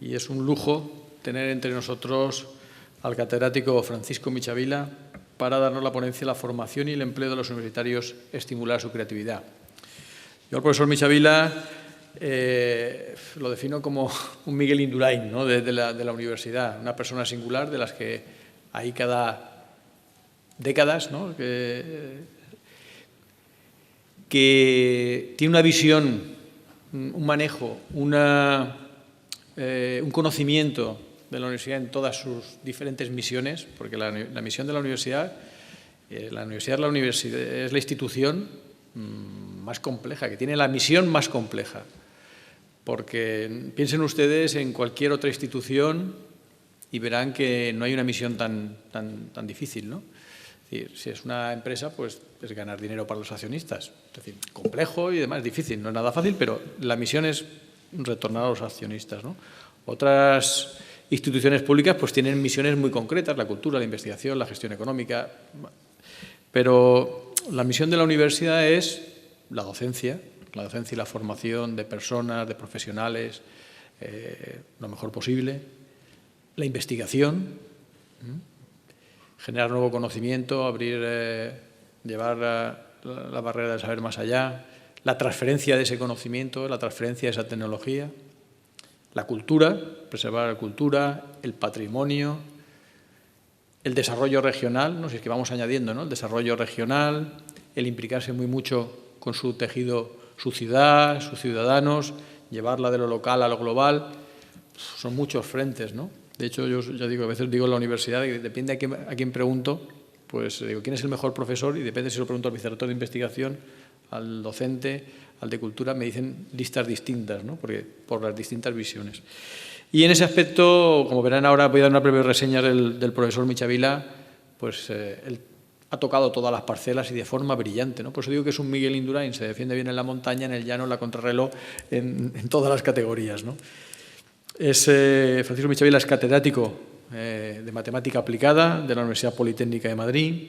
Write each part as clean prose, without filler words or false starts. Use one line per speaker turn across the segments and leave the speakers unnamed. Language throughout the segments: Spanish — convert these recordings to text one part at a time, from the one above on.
Y es un lujo tener entre nosotros al catedrático Francisco Michavila para darnos la ponencia de la formación y el empleo de los universitarios, estimular su creatividad. Yo al profesor Michavila lo defino como un Miguel Indurain, ¿no? de la universidad, una persona singular de las que hay cada décadas, ¿no? que tiene una visión, un manejo, un conocimiento de la universidad en todas sus diferentes misiones, porque la misión de la universidad es la institución más compleja, que tiene la misión más compleja. Porque piensen ustedes en cualquier otra institución y verán que no hay una misión tan difícil, ¿no? Es decir, si es una empresa, pues es ganar dinero para los accionistas. Es decir, complejo y demás, difícil, no es nada fácil, pero la misión es retornar a los accionistas, ¿no? Otras instituciones públicas pues tienen misiones muy concretas, la cultura, la investigación, la gestión económica, pero la misión de la universidad es la docencia y la formación de personas, de profesionales, lo mejor posible, la investigación, generar nuevo conocimiento, llevar la barrera del saber más allá, la transferencia de ese conocimiento, la transferencia de esa tecnología, la cultura, preservar la cultura, el patrimonio, el desarrollo regional, ¿no? Si es que vamos añadiendo, ¿no? El desarrollo regional, el implicarse muy mucho con su tejido, su ciudad, sus ciudadanos, llevarla de lo local a lo global. Son muchos frentes, ¿no? De hecho, yo ya digo, a veces digo en la universidad, que depende a quién pregunto, pues digo, ¿quién es el mejor profesor? Y depende si lo pregunto al vicerrector de investigación, al docente, al de cultura, me dicen listas distintas, ¿no? Por las distintas visiones. Y en ese aspecto, como verán ahora, voy a dar una breve reseña del profesor Michavila, pues él ha tocado todas las parcelas y de forma brillante, ¿no? Por eso digo que es un Miguel Indurain, se defiende bien en la montaña, en el llano, en la contrarreloj, en todas las categorías, ¿no? Francisco Michavila es catedrático de Matemática Aplicada de la Universidad Politécnica de Madrid,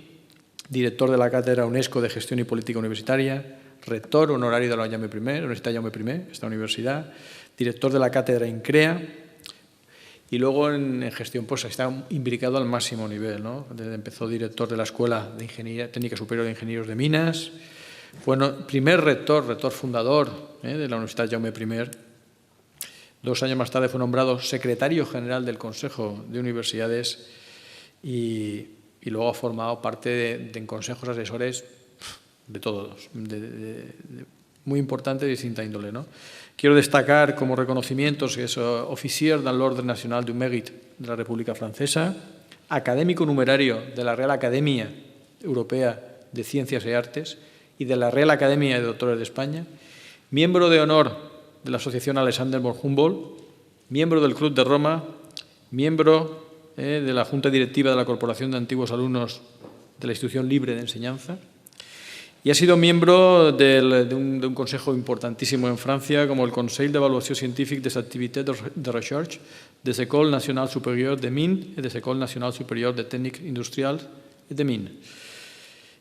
director de la Cátedra UNESCO de Gestión y Política Universitaria, rector honorario de la Universidad Jaume I, esta universidad, director de la Cátedra INCREA, y luego en gestión pues está implicado al máximo nivel, ¿no? Empezó director de la Escuela de Ingeniería Técnica Superior de Ingenieros de Minas, fue primer rector fundador de la Universidad Jaume I. 2 años más tarde fue nombrado secretario general del Consejo de Universidades y luego ha formado parte de consejos asesores de todos, muy importante de distinta índole, ¿no? Quiero destacar como reconocimientos que es Officier de l'Ordre National du Mérite de la República Francesa, académico numerario de la Real Academia Europea de Ciencias y Artes y de la Real Academia de Doctores de España, miembro de honor de la Asociación Alexander von Humboldt, miembro del Club de Roma, miembro de la Junta Directiva de la Corporación de Antiguos Alumnos de la Institución Libre de Enseñanza y ha sido miembro de un consejo importantísimo en Francia como el Conseil d'Evaluació Científique des Activités de Recherche des Écoles Nationales Supérieures de Mines y des Écoles Nationales Supérieures de Technique Industrielle de Mines.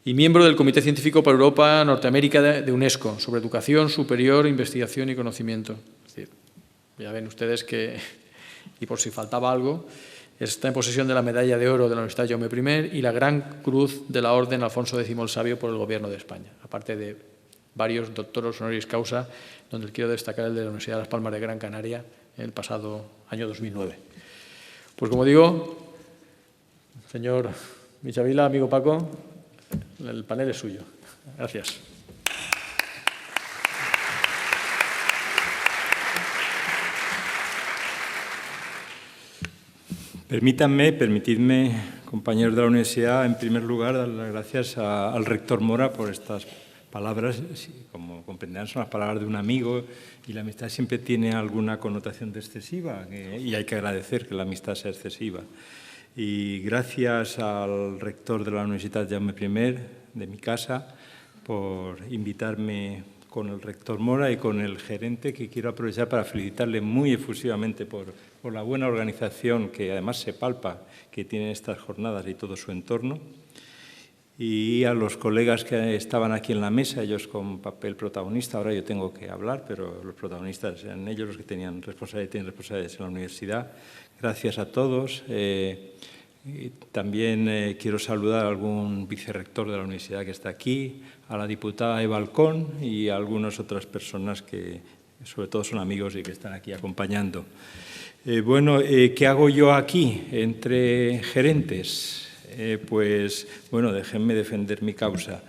Y miembro del Comité Científico para Europa Norteamérica de UNESCO sobre educación superior, investigación y conocimiento. Es decir, ya ven ustedes que, y por si faltaba algo, está en posesión de la Medalla de Oro de la Universidad Jaume I y la Gran Cruz de la Orden Alfonso X el Sabio por el Gobierno de España, aparte de varios doctoros honoris causa, donde quiero destacar el de la Universidad de Las Palmas de Gran Canaria el pasado año 2009. Pues como digo, señor Michavila, amigo Paco, el panel es suyo. Gracias.
Permitidme, compañeros de la universidad, en primer lugar, dar las gracias al rector Mora por estas palabras. Como comprenderán, son las palabras de un amigo y la amistad siempre tiene alguna connotación de excesiva y hay que agradecer que la amistad sea excesiva. Y gracias al rector de la Universidad Jaume I, de mi casa, por invitarme con el rector Mora y con el gerente, que quiero aprovechar para felicitarle muy efusivamente por la buena organización que además se palpa que tienen estas jornadas y todo su entorno. y a los colegas que estaban aquí en la mesa, ellos con papel protagonista. Ahora yo tengo que hablar, pero los protagonistas eran ellos los que tienen responsabilidades en la universidad. Gracias a todos. Y también quiero saludar a algún vicerrector de la universidad que está aquí, a la diputada Eva Alcón y a algunas otras personas que sobre todo son amigos y que están aquí acompañando. Bueno, ¿qué hago yo aquí entre gerentes? Pues, bueno, déjenme defender mi causa.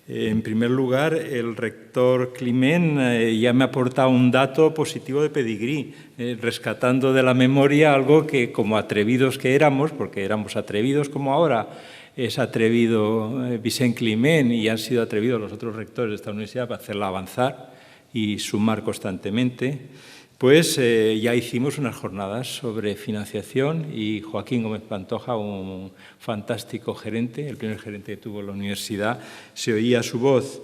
En primer lugar, el rector Climent ya me ha aportado un dato positivo de pedigrí, rescatando de la memoria algo que, como atrevidos que éramos, porque éramos atrevidos como ahora, es atrevido Vicent Climent y han sido atrevidos los otros rectores de esta universidad para hacerla avanzar y sumar constantemente, pues ya hicimos unas jornadas sobre financiación y Joaquín Gómez Pantoja, un fantástico gerente, el primer gerente que tuvo la universidad, se oía su voz.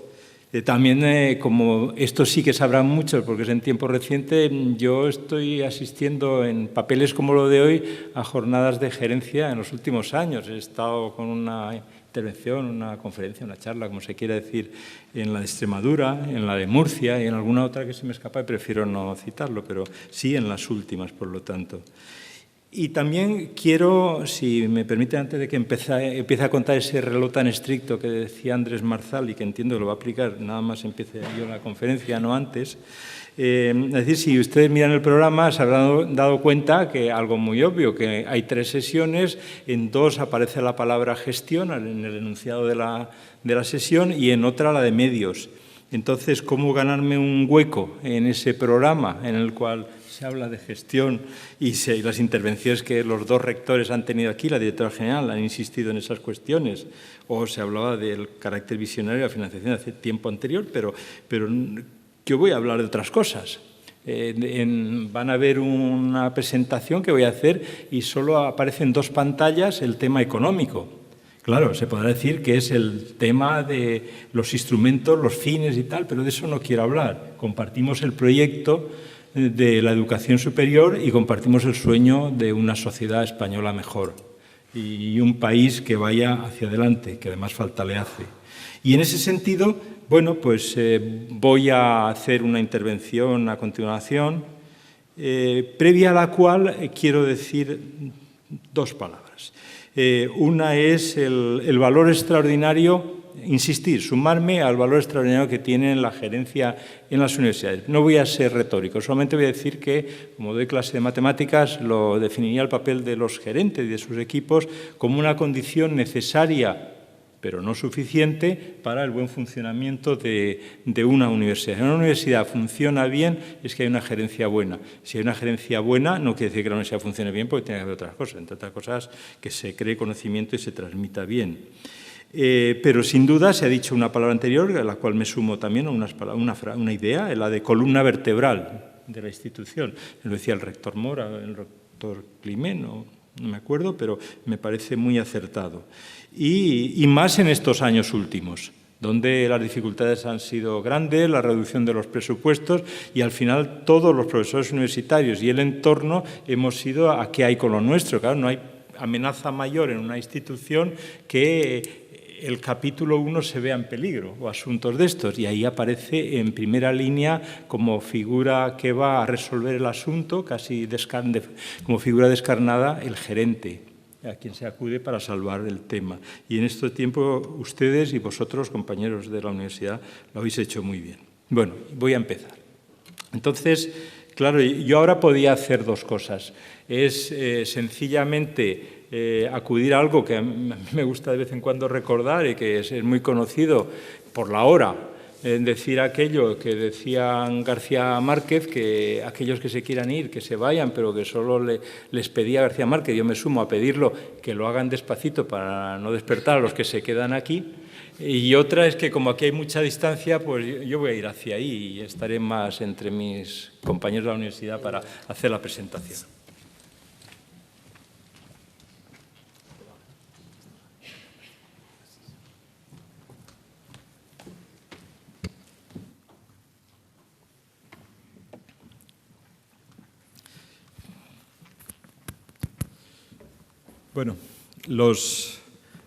También, como esto sí que sabrán muchos, porque es en tiempo reciente, yo estoy asistiendo en papeles como lo de hoy a jornadas de gerencia en los últimos años. He estado con una intervención, una conferencia, una charla, como se quiera decir, en la de Extremadura, en la de Murcia y en alguna otra que se me escapa y prefiero no citarlo, pero sí en las últimas, por lo tanto. Y también quiero, si me permiten, antes de que empiece a contar ese reloj tan estricto que decía Andrés Marzal y que entiendo que lo va a aplicar, nada más empiece yo la conferencia, no antes. Es decir, si ustedes miran el programa, se habrán dado cuenta que algo muy obvio, que hay 3 sesiones, en 2 aparece la palabra gestión, en el enunciado de la sesión, y en otra la de medios. Entonces, ¿cómo ganarme un hueco en ese programa en el cual se habla de gestión y las intervenciones que los 2 rectores han tenido aquí, la directora general, han insistido en esas cuestiones, o se hablaba del carácter visionario de la financiación hace tiempo anterior, pero yo voy a hablar de otras cosas. Van a ver una presentación que voy a hacer y solo aparece en 2 pantallas el tema económico. Claro, se podrá decir que es el tema de los instrumentos, los fines y tal, pero de eso no quiero hablar. Compartimos el proyecto de la educación superior y compartimos el sueño de una sociedad española mejor y un país que vaya hacia adelante, que además falta le hace. Y en ese sentido, bueno, pues voy a hacer una intervención a continuación, previa a la cual quiero decir 2 palabras. Una es el valor extraordinario, insistir, sumarme al valor extraordinario que tiene la gerencia en las universidades. No voy a ser retórico, solamente voy a decir que, como doy clase de matemáticas, lo definiría el papel de los gerentes y de sus equipos como una condición necesaria, pero no suficiente, para el buen funcionamiento de una universidad. Si una universidad funciona bien, es que hay una gerencia buena. Si hay una gerencia buena, no quiere decir que la universidad funcione bien, porque tiene que haber otras cosas, entre otras cosas, que se cree conocimiento y se transmita bien. Pero sin duda se ha dicho una palabra anterior, a la cual me sumo también una idea, la de columna vertebral de la institución. Lo decía el rector Mora, el rector Climent, no me acuerdo, pero me parece muy acertado. Y más en estos años últimos, donde las dificultades han sido grandes, la reducción de los presupuestos y al final todos los profesores universitarios y el entorno hemos ido a qué hay con lo nuestro. Claro, no hay amenaza mayor en una institución que el capítulo 1 se vea en peligro o asuntos de estos, y ahí aparece en primera línea como figura que va a resolver el asunto, casi como figura descarnada, el gerente, a quien se acude para salvar el tema. Y en este tiempo ustedes y vosotros, compañeros de la universidad, lo habéis hecho muy bien. Bueno, voy a empezar. Entonces, claro, yo ahora podía hacer 2 cosas. Es sencillamente acudir a algo que a mí me gusta de vez en cuando recordar y que es muy conocido por la hora, decir aquello que decía García Márquez, que aquellos que se quieran ir, que se vayan, pero que solo les pedía García Márquez, yo me sumo a pedirlo, que lo hagan despacito para no despertar a los que se quedan aquí. Y otra es que como aquí hay mucha distancia, pues yo voy a ir hacia ahí y estaré más entre mis compañeros de la universidad para hacer la presentación. Bueno, los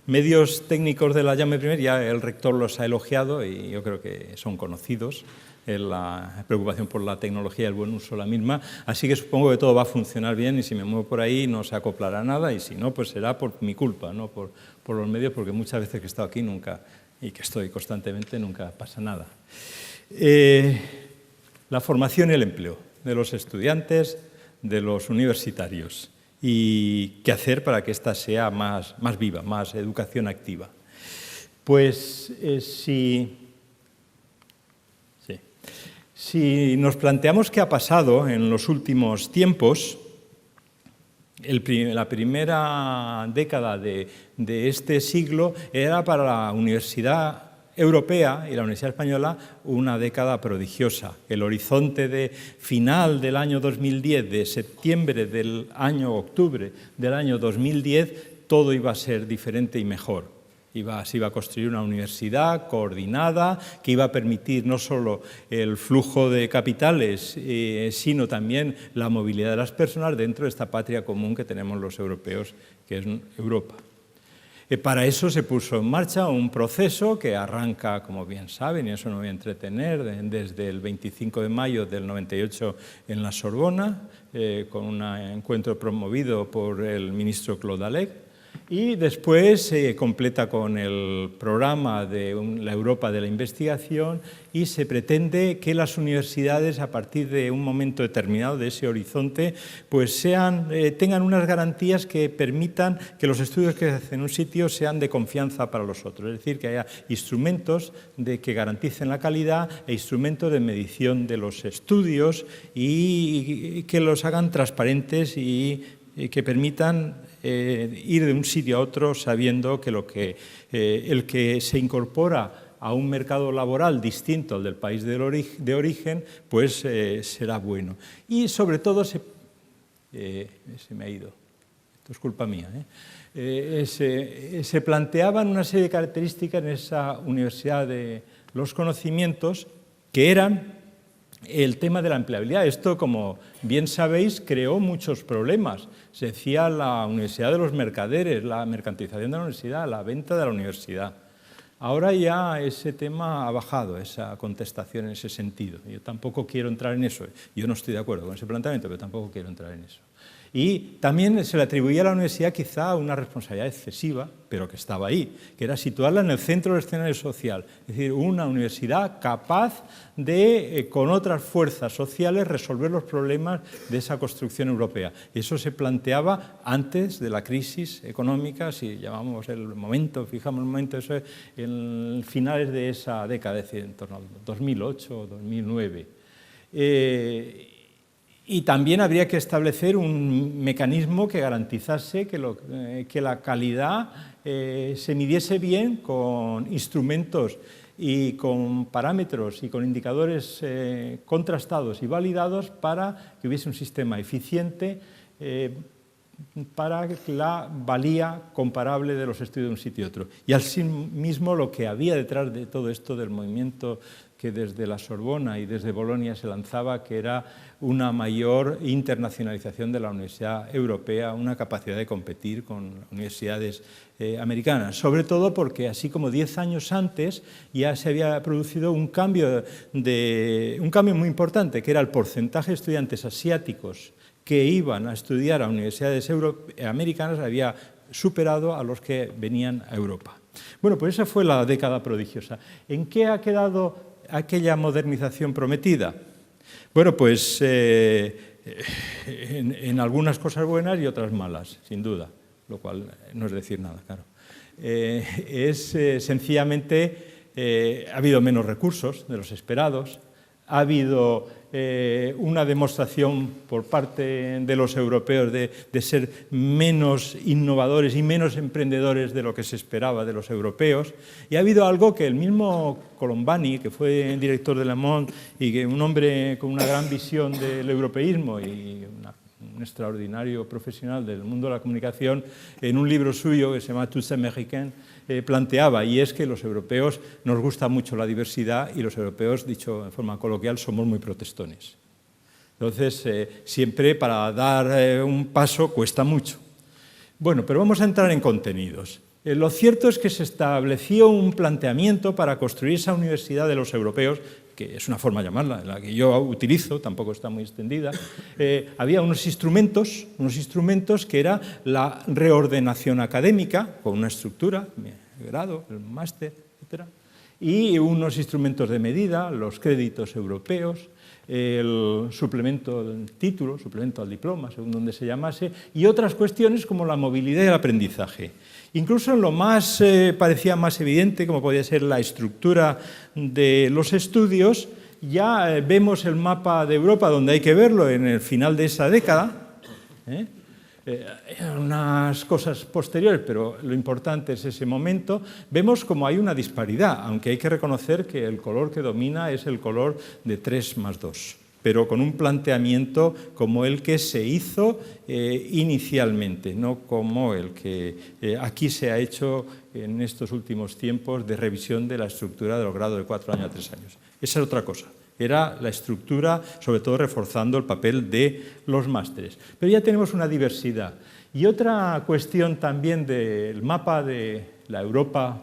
medios técnicos de la Jaume I, ya el rector los ha elogiado y yo creo que son conocidos, la preocupación por la tecnología y el buen uso de la misma, así que supongo que todo va a funcionar bien y si me muevo por ahí no se acoplará nada y si no, pues será por mi culpa, no por los medios, porque muchas veces que he estado aquí nunca, y que estoy constantemente, nunca pasa nada. La formación y el empleo de los estudiantes, de los universitarios y qué hacer para que esta sea más viva, más educación activa. Pues si nos planteamos qué ha pasado en los últimos tiempos, la primera década de este siglo era para la Universidad Europea y la Universidad Española una década prodigiosa. El horizonte de final del año 2010, de septiembre del año octubre del año 2010, todo iba a ser diferente y mejor. Se iba a construir una universidad coordinada que iba a permitir no solo el flujo de capitales, sino también la movilidad de las personas dentro de esta patria común que tenemos los europeos, que es Europa. Para eso se puso en marcha un proceso que arranca, como bien saben, y eso no voy a entretener, desde el 25 de mayo del 98 en la Sorbona, con un encuentro promovido por el ministro Claude Allègre, y después se completa con el programa de la Europa de la investigación y se pretende que las universidades, a partir de un momento determinado de ese horizonte, pues tengan unas garantías que permitan que los estudios que se hacen en un sitio sean de confianza para los otros. Es decir, que haya instrumentos que garanticen la calidad e instrumentos de medición de los estudios y que los hagan transparentes y que permitan ir de un sitio a otro sabiendo que el que se incorpora a un mercado laboral distinto al del país de origen, pues será bueno. Y sobre todo, se me ha ido, esto es culpa mía, se planteaban una serie de características en esa universidad de los conocimientos que eran el tema de la empleabilidad. Esto, como bien sabéis, creó muchos problemas. Se decía la universidad de los mercaderes, la mercantilización de la universidad, la venta de la universidad. Ahora ya ese tema ha bajado, esa contestación en ese sentido. Yo tampoco quiero entrar en eso. Yo no estoy de acuerdo con ese planteamiento, pero tampoco quiero entrar en eso. Y también se le atribuía a la universidad quizá una responsabilidad excesiva, pero que estaba ahí, que era situarla en el centro del escenario social. Es decir, una universidad capaz de, con otras fuerzas sociales, resolver los problemas de esa construcción europea. Eso se planteaba antes de la crisis económica, si llamamos el momento, fijamos el momento, eso en finales de esa década, es decir, en torno al 2008 o 2009. Y también habría que establecer un mecanismo que garantizase que la calidad se midiese bien con instrumentos y con parámetros y con indicadores contrastados y validados para que hubiese un sistema eficiente para la valía comparable de los estudios de un sitio y otro. Y así mismo lo que había detrás de todo esto del movimiento que desde la Sorbona y desde Bolonia se lanzaba, que era una mayor internacionalización de la Universidad Europea, una capacidad de competir con universidades americanas, sobre todo porque así como 10 años antes ya se había producido un cambio muy importante, que era el porcentaje de estudiantes asiáticos que iban a estudiar a universidades americanas había superado a los que venían a Europa. Bueno, pues esa fue la década prodigiosa. ¿En qué ha quedado aquella modernización prometida? Bueno, pues en algunas cosas buenas y otras malas, sin duda, lo cual no es decir nada, claro. Sencillamente ha habido menos recursos de los esperados, ha habido una demostración por parte de los europeos de ser menos innovadores y menos emprendedores de lo que se esperaba de los europeos, y ha habido algo que el mismo Colombani, que fue director de Le Monde y que un hombre con una gran visión del europeísmo y un extraordinario profesional del mundo de la comunicación, en un libro suyo que se llama Tous Américains, planteaba, y es que los europeos nos gusta mucho la diversidad y los europeos, dicho en forma coloquial, somos muy protestones. Entonces, siempre para dar un paso cuesta mucho. Bueno, pero vamos a entrar en contenidos. Lo cierto es que se estableció un planteamiento para construir esa universidad de los europeos, que es una forma de llamarla, la que yo utilizo, tampoco está muy extendida. Había unos instrumentos que era la reordenación académica, con una estructura, el grado, el máster, etc. Y unos instrumentos de medida, los créditos europeos, el suplemento del título, suplemento al diploma, según donde se llamase, y otras cuestiones como la movilidad y el aprendizaje. Incluso en lo más parecía más evidente, como podía ser la estructura de los estudios, ya vemos el mapa de Europa, donde hay que verlo en el final de esa década. Unas cosas posteriores, pero lo importante es ese momento. Vemos como hay una disparidad, aunque hay que reconocer que el color que domina es el color de 3+2, pero con un planteamiento como el que se hizo inicialmente, no como el que aquí se ha hecho en estos últimos tiempos de revisión de la estructura de los grados de 4 años a 3 años. Esa es otra cosa. Era la estructura, sobre todo reforzando el papel de los másteres. Pero ya tenemos una diversidad. Y otra cuestión también del mapa de la Europa,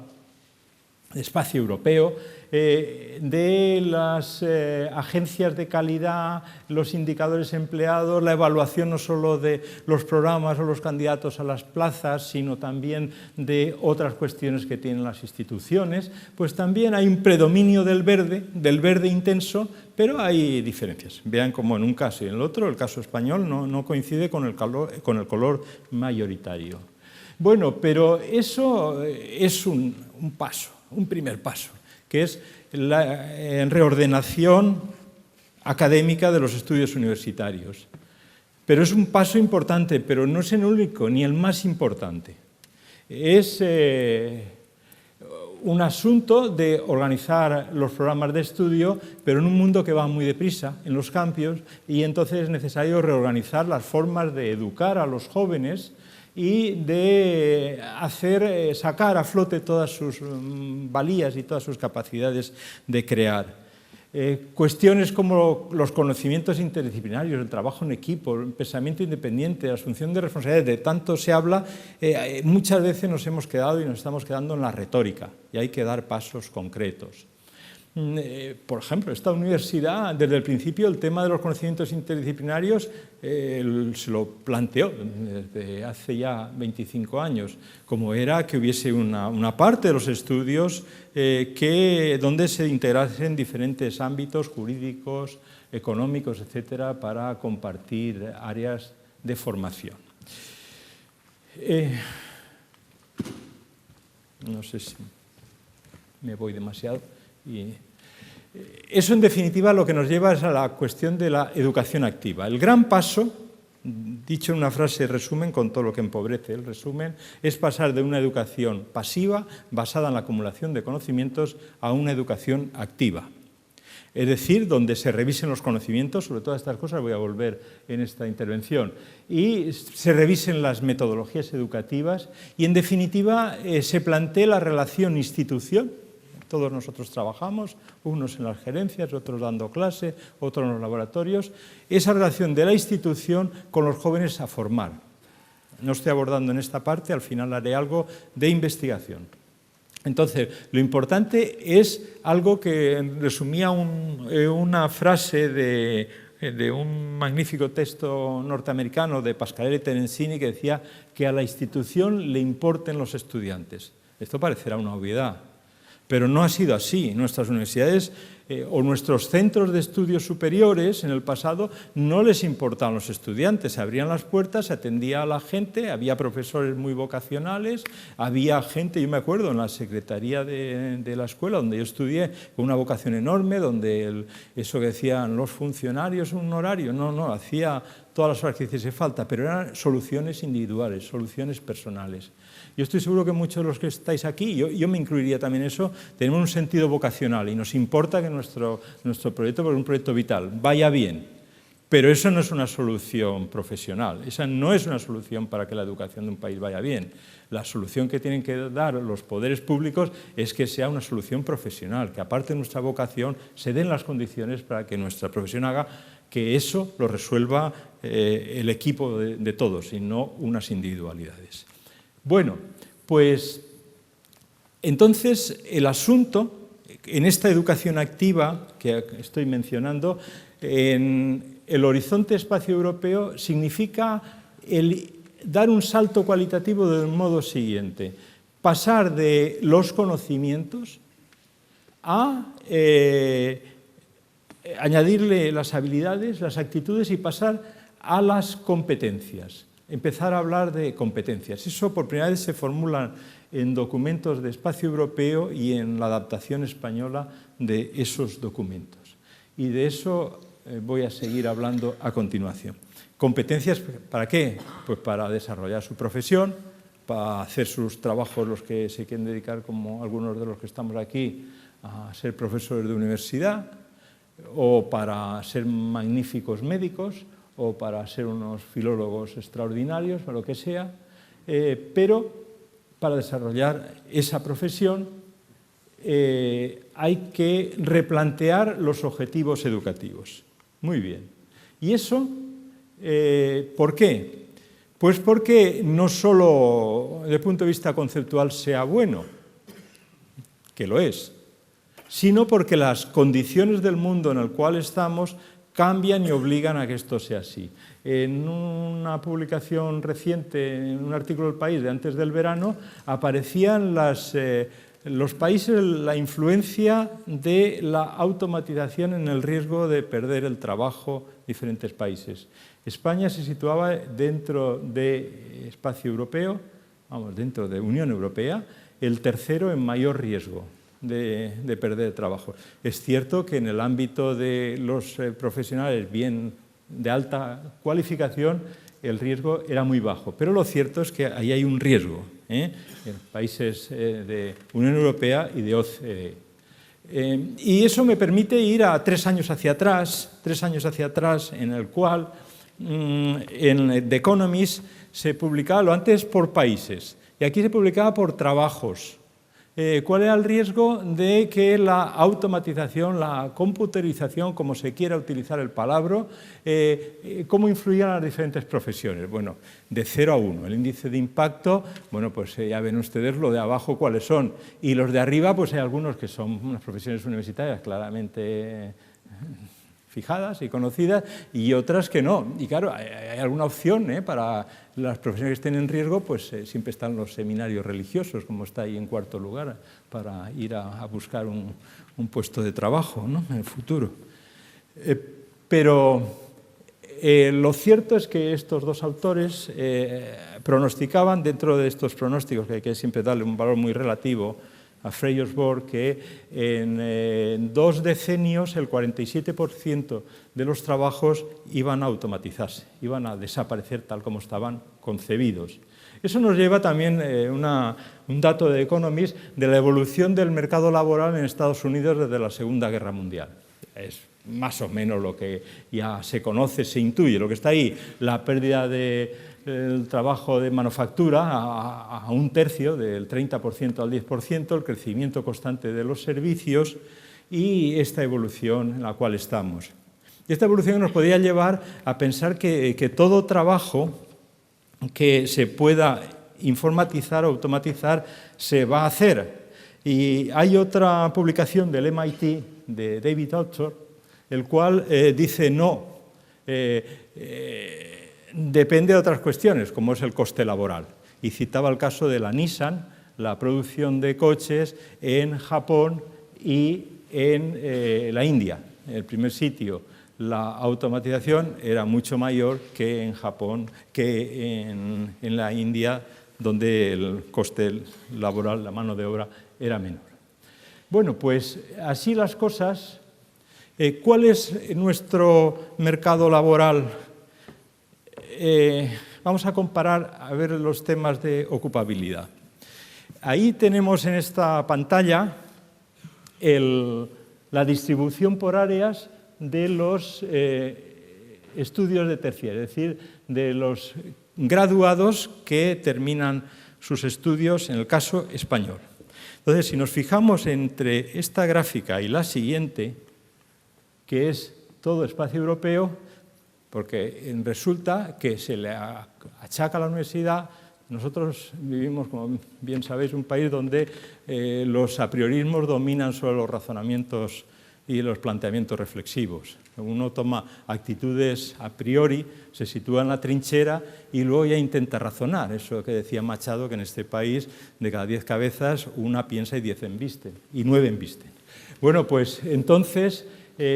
espacio europeo, de las agencias de calidad, los indicadores empleados, la evaluación no solo de los programas o los candidatos a las plazas, sino también de otras cuestiones que tienen las instituciones, pues también hay un predominio del verde intenso, pero hay diferencias. Vean cómo en un caso y en el otro, el caso español no coincide con el color mayoritario. Bueno, pero eso es un paso, un primer paso, que es la reordenación académica de los estudios universitarios. Pero es un paso importante, pero no es el único ni el más importante. Es un asunto de organizar los programas de estudio, pero en un mundo que va muy deprisa en los campos, y entonces es necesario reorganizar las formas de educar a los jóvenes y de sacar a flote todas sus valías y todas sus capacidades de crear. Cuestiones como los conocimientos interdisciplinarios, el trabajo en equipo, el pensamiento independiente, la asunción de responsabilidades, de tanto se habla, muchas veces nos hemos quedado y nos estamos quedando en la retórica, y hay que dar pasos concretos. Por ejemplo, esta universidad, desde el principio, el tema de los conocimientos interdisciplinarios se lo planteó desde hace ya 25 años, como era que hubiese una parte de los estudios donde se integrasen diferentes ámbitos jurídicos, económicos, etcétera, para compartir áreas de formación. No sé si me voy demasiado. Y eso, en definitiva, lo que nos lleva es a la cuestión de la educación activa. El gran paso, dicho en una frase resumen, con todo lo que empobrece el resumen, es pasar de una educación pasiva, basada en la acumulación de conocimientos, a una educación activa. Es decir, donde se revisen los conocimientos, sobre todas estas cosas voy a volver en esta intervención, y se revisen las metodologías educativas y, en definitiva, se plantee la relación institución. Todos nosotros trabajamos, unos en las gerencias, otros dando clase, otros en los laboratorios. Esa relación de la institución con los jóvenes a formar. No estoy abordando en esta parte, al final haré algo de investigación. Entonces, lo importante es algo que resumía una frase de un magnífico texto norteamericano de Pasquarelli Terenzini, que decía que a la institución le importen los estudiantes. Esto parecerá una obviedad, pero no ha sido así. Nuestras universidades o nuestros centros de estudios superiores en el pasado no les importaban los estudiantes, se abrían las puertas, se atendía a la gente, había profesores muy vocacionales, había gente, yo me acuerdo en la secretaría de la escuela donde yo estudié, con una vocación enorme, donde eso que decían los funcionarios, un horario, no, hacía todas las horas que hiciese falta, pero eran soluciones individuales, soluciones personales. Yo estoy seguro que muchos de los que estáis aquí, yo me incluiría también eso, tenemos un sentido vocacional y nos importa que nuestro proyecto, porque es un proyecto vital, vaya bien. Pero eso no es una solución profesional, esa no es una solución para que la educación de un país vaya bien. La solución que tienen que dar los poderes públicos es que sea una solución profesional, que aparte de nuestra vocación se den las condiciones para que nuestra profesión haga que eso lo resuelva el equipo de todos y no unas individualidades. Bueno, pues Entonces, el asunto, en esta educación activa que estoy mencionando, en el horizonte espacio europeo significa dar un salto cualitativo del modo siguiente: pasar de los conocimientos a añadirle las habilidades, las actitudes y pasar a las competencias. Empezar a hablar de competencias. Eso por primera vez se formula en documentos de espacio europeo y en la adaptación española de esos documentos. Y de eso voy a seguir hablando a continuación. ¿Competencias para qué? Pues para desarrollar su profesión, para hacer sus trabajos los que se quieren dedicar, como algunos de los que estamos aquí, a ser profesores de universidad, o para ser magníficos médicos, o para ser unos filólogos extraordinarios, o lo que sea, pero para desarrollar esa profesión hay que replantear los objetivos educativos. Muy bien. ¿Y eso por qué? Pues porque no solo desde el punto de vista conceptual sea bueno, que lo es, sino porque las condiciones del mundo en el cual estamos cambian y obligan a que esto sea así. En una publicación reciente, en un artículo del País de antes del verano, aparecían los países, la influencia de la automatización en el riesgo de perder el trabajo en diferentes países. España se situaba dentro de espacio europeo, dentro de Unión Europea, el tercero en mayor riesgo de perder el trabajo. Es cierto que en el ámbito de los profesionales bien de alta cualificación el riesgo era muy bajo, pero lo cierto es que ahí hay un riesgo en países de Unión Europea y de OCDE. Y eso me permite ir a 3 años hacia atrás, en el cual en The Economist se publicaba lo antes por países y aquí se publicaba por trabajos. ¿Cuál era el riesgo de que la automatización, la computerización, como se quiera utilizar el palabra, cómo influían las diferentes profesiones? Bueno, de 0 a 1. El índice de impacto, bueno, pues ya ven ustedes lo de abajo cuáles son. Y los de arriba, pues hay algunos que son unas profesiones universitarias claramente fijadas y conocidas, y otras que no. Y claro, hay alguna opción para las profesiones que estén en riesgo, pues siempre están los seminarios religiosos, como está ahí en cuarto lugar, para ir a buscar un puesto de trabajo, ¿no?, en el futuro. Pero lo cierto es que estos dos autores pronosticaban, dentro de estos pronósticos, que hay que siempre darle un valor muy relativo, a Frey y Osborne, que en 2 decenios el 47% de los trabajos iban a automatizarse, iban a desaparecer tal como estaban concebidos. Eso nos lleva también un dato de Economist de la evolución del mercado laboral en Estados Unidos desde la Segunda Guerra Mundial. Es más o menos lo que ya se conoce, se intuye, lo que está ahí, la pérdida del trabajo de manufactura a 1/3, del 30% al 10%, el crecimiento constante de los servicios y esta evolución en la cual estamos. Y esta evolución nos podría llevar a pensar que todo trabajo que se pueda informatizar o automatizar se va a hacer. Y hay otra publicación del MIT, de David Autor, el cual dice no, depende de otras cuestiones, como es el coste laboral. Y citaba el caso de la Nissan, la producción de coches en Japón y en la India. En el primer sitio, la automatización era mucho mayor que en Japón, que en la India, donde el coste laboral, la mano de obra, era menor. Bueno, pues así las cosas. ¿Cuál es nuestro mercado laboral? Vamos a comparar, a ver los temas de ocupabilidad. Ahí tenemos en esta pantalla la distribución por áreas de los estudios de terciario, es decir, de los graduados que terminan sus estudios, en el caso español. Entonces, si nos fijamos entre esta gráfica y la siguiente, que es todo espacio europeo, porque resulta que se le achaca a la universidad Nosotros vivimos, como bien sabéis, un país donde los apriorismos dominan sobre los razonamientos y los planteamientos reflexivos. Uno toma actitudes a priori, se sitúa en la trinchera y luego ya intenta razonar. Eso que decía Machado, que en este país de cada 10 cabezas una piensa y 10 embisten, y 9 embisten. Bueno, pues entonces,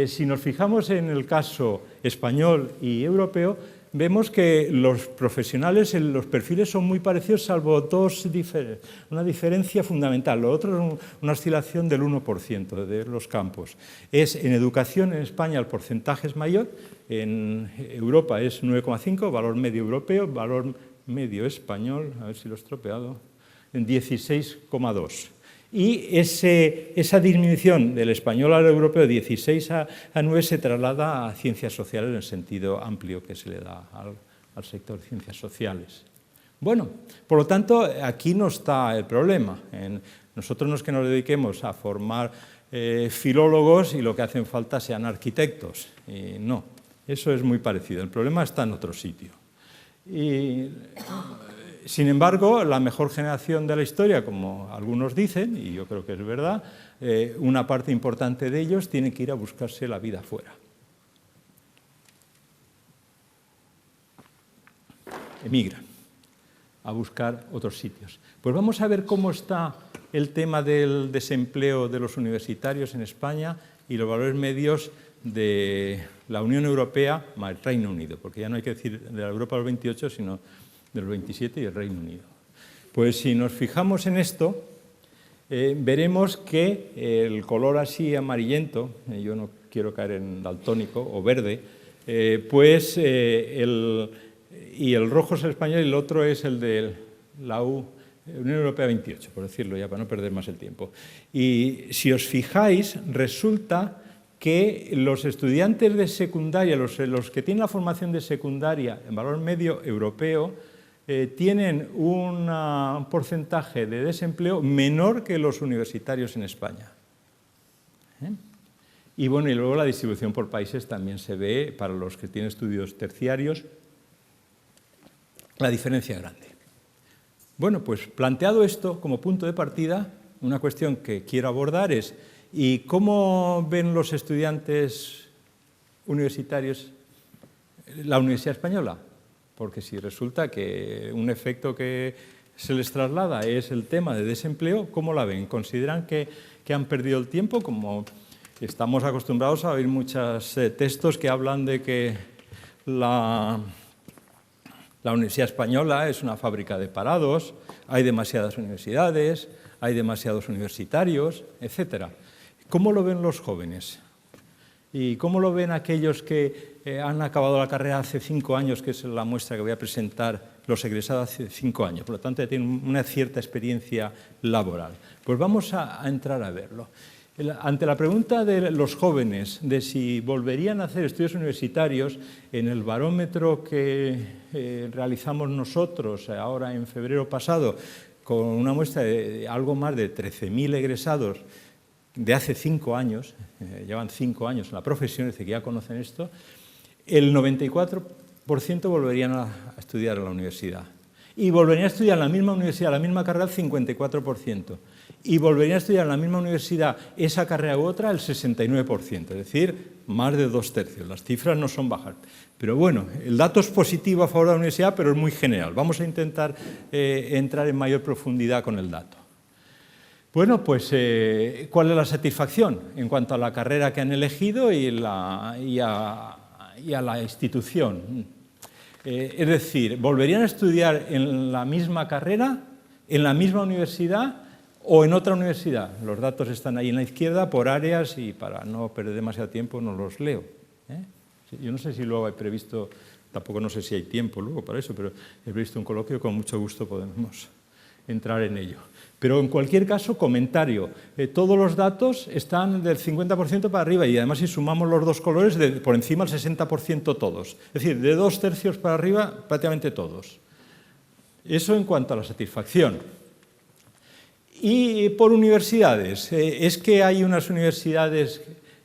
si nos fijamos en el caso español y europeo, vemos que los profesionales en los perfiles son muy parecidos, salvo una diferencia fundamental. Lo otro es una oscilación del 1% de los campos. En educación en España el porcentaje es mayor, en Europa es 9,5, valor medio europeo, valor medio español, a ver si lo he estropeado, en 16,2. Y esa disminución del español al europeo de 16 a 9 se traslada a ciencias sociales en el sentido amplio que se le da al sector de ciencias sociales. Bueno, por lo tanto, aquí no está el problema. Nosotros no es que nos dediquemos a formar filólogos y lo que hacen falta sean arquitectos. Y no, eso es muy parecido. El problema está en otro sitio. Sin embargo, la mejor generación de la historia, como algunos dicen, y yo creo que es verdad, una parte importante de ellos tiene que ir a buscarse la vida fuera. Emigran a buscar otros sitios. Pues vamos a ver cómo está el tema del desempleo de los universitarios en España y los valores medios de la Unión Europea más el Reino Unido, porque ya no hay que decir de la Europa de los 28, sino de los 27 y el Reino Unido. Pues si nos fijamos en esto, veremos que el color así amarillento, yo no quiero caer en daltónico, o verde, y el rojo es el español y el otro es el de la Unión Europea 28, por decirlo ya, para no perder más el tiempo. Y si os fijáis, resulta que los estudiantes de secundaria, los que tienen la formación de secundaria en valor medio europeo, tienen un porcentaje de desempleo menor que los universitarios en España. Y bueno, y luego la distribución por países también se ve, para los que tienen estudios terciarios, la diferencia grande. Bueno, pues planteado esto como punto de partida, una cuestión que quiero abordar es ¿y cómo ven los estudiantes universitarios la Universidad Española? Porque si resulta que un efecto que se les traslada es el tema de desempleo, ¿cómo la ven? ¿Consideran que han perdido el tiempo? Como estamos acostumbrados a oír muchos textos que hablan de que la Universidad Española es una fábrica de parados, hay demasiadas universidades, hay demasiados universitarios, etc. ¿Cómo lo ven los jóvenes? ¿Y cómo lo ven aquellos que han acabado la carrera hace 5 años, que es la muestra que voy a presentar, los egresados hace 5 años? Por lo tanto, ya tienen una cierta experiencia laboral. Pues vamos a entrar a verlo. Ante la pregunta de los jóvenes de si volverían a hacer estudios universitarios, en el barómetro que realizamos nosotros ahora en febrero pasado, con una muestra de algo más de 13.000 egresados de hace 5 años, llevan 5 años en la profesión, es decir, que ya conocen esto, el 94% volverían a estudiar en la universidad. Y volverían a estudiar en la misma universidad, la misma carrera, el 54%. Y volverían a estudiar en la misma universidad esa carrera u otra, el 69%. Es decir, más de 2/3. Las cifras no son bajas. Pero bueno, el dato es positivo a favor de la universidad, pero es muy general. Vamos a intentar entrar en mayor profundidad con el dato. Bueno, pues, ¿cuál es la satisfacción en cuanto a la carrera que han elegido y a la institución? Es decir, ¿volverían a estudiar en la misma carrera, en la misma universidad o en otra universidad? Los datos están ahí en la izquierda por áreas y para no perder demasiado tiempo no los leo. Yo no sé si luego he previsto, tampoco no sé si hay tiempo luego para eso, pero he previsto un coloquio, con mucho gusto podemos entrar en ello. Pero en cualquier caso, comentario, todos los datos están del 50% para arriba y además si sumamos los dos colores, por encima del 60% todos. Es decir, de 2/3 para arriba prácticamente todos. Eso en cuanto a la satisfacción. Y por universidades, es que hay unas universidades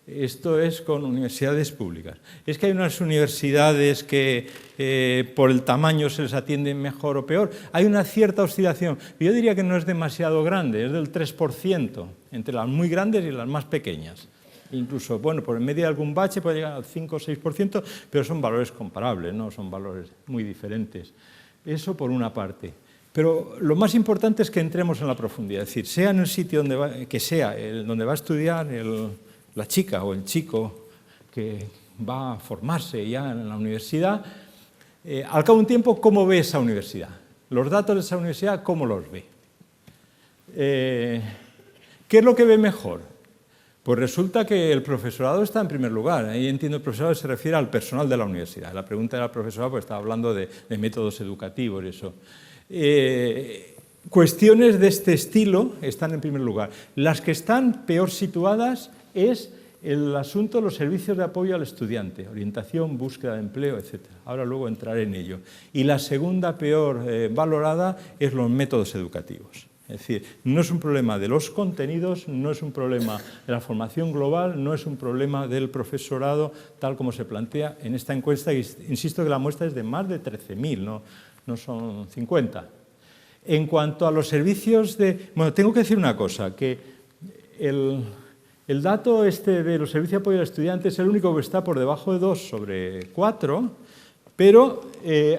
Esto es con universidades públicas. Es que hay unas universidades que por el tamaño se les atiende mejor o peor. Hay una cierta oscilación. Yo diría que no es demasiado grande, es del 3%, entre las muy grandes y las más pequeñas. Incluso, bueno, por en medio de algún bache puede llegar al 5 o 6%, pero son valores comparables, no son valores muy diferentes. Eso por una parte. Pero lo más importante es que entremos en la profundidad, es decir, sea en el sitio donde donde va a estudiar la chica o el chico que va a formarse ya en la universidad, al cabo de un tiempo, ¿cómo ve esa universidad? Los datos de esa universidad, ¿cómo los ve? ¿Qué es lo que ve mejor? Pues resulta que el profesorado está en primer lugar. Ahí entiendo el profesorado se refiere al personal de la universidad. La pregunta era al profesorado, pues estaba hablando de métodos educativos y eso. Cuestiones de este estilo están en primer lugar. Las que están peor situadas es el asunto de los servicios de apoyo al estudiante, orientación, búsqueda de empleo, etc. Ahora luego entraré en ello. Y la segunda peor valorada es los métodos educativos. Es decir, no es un problema de los contenidos, no es un problema de la formación global, no es un problema del profesorado, tal como se plantea en esta encuesta. Y insisto que la muestra es de más de 13.000, no son 50. En cuanto a los servicios de... Bueno, tengo que decir una cosa, que el dato de los servicios de apoyo al estudiante es el único que está por debajo de 2 sobre 4, pero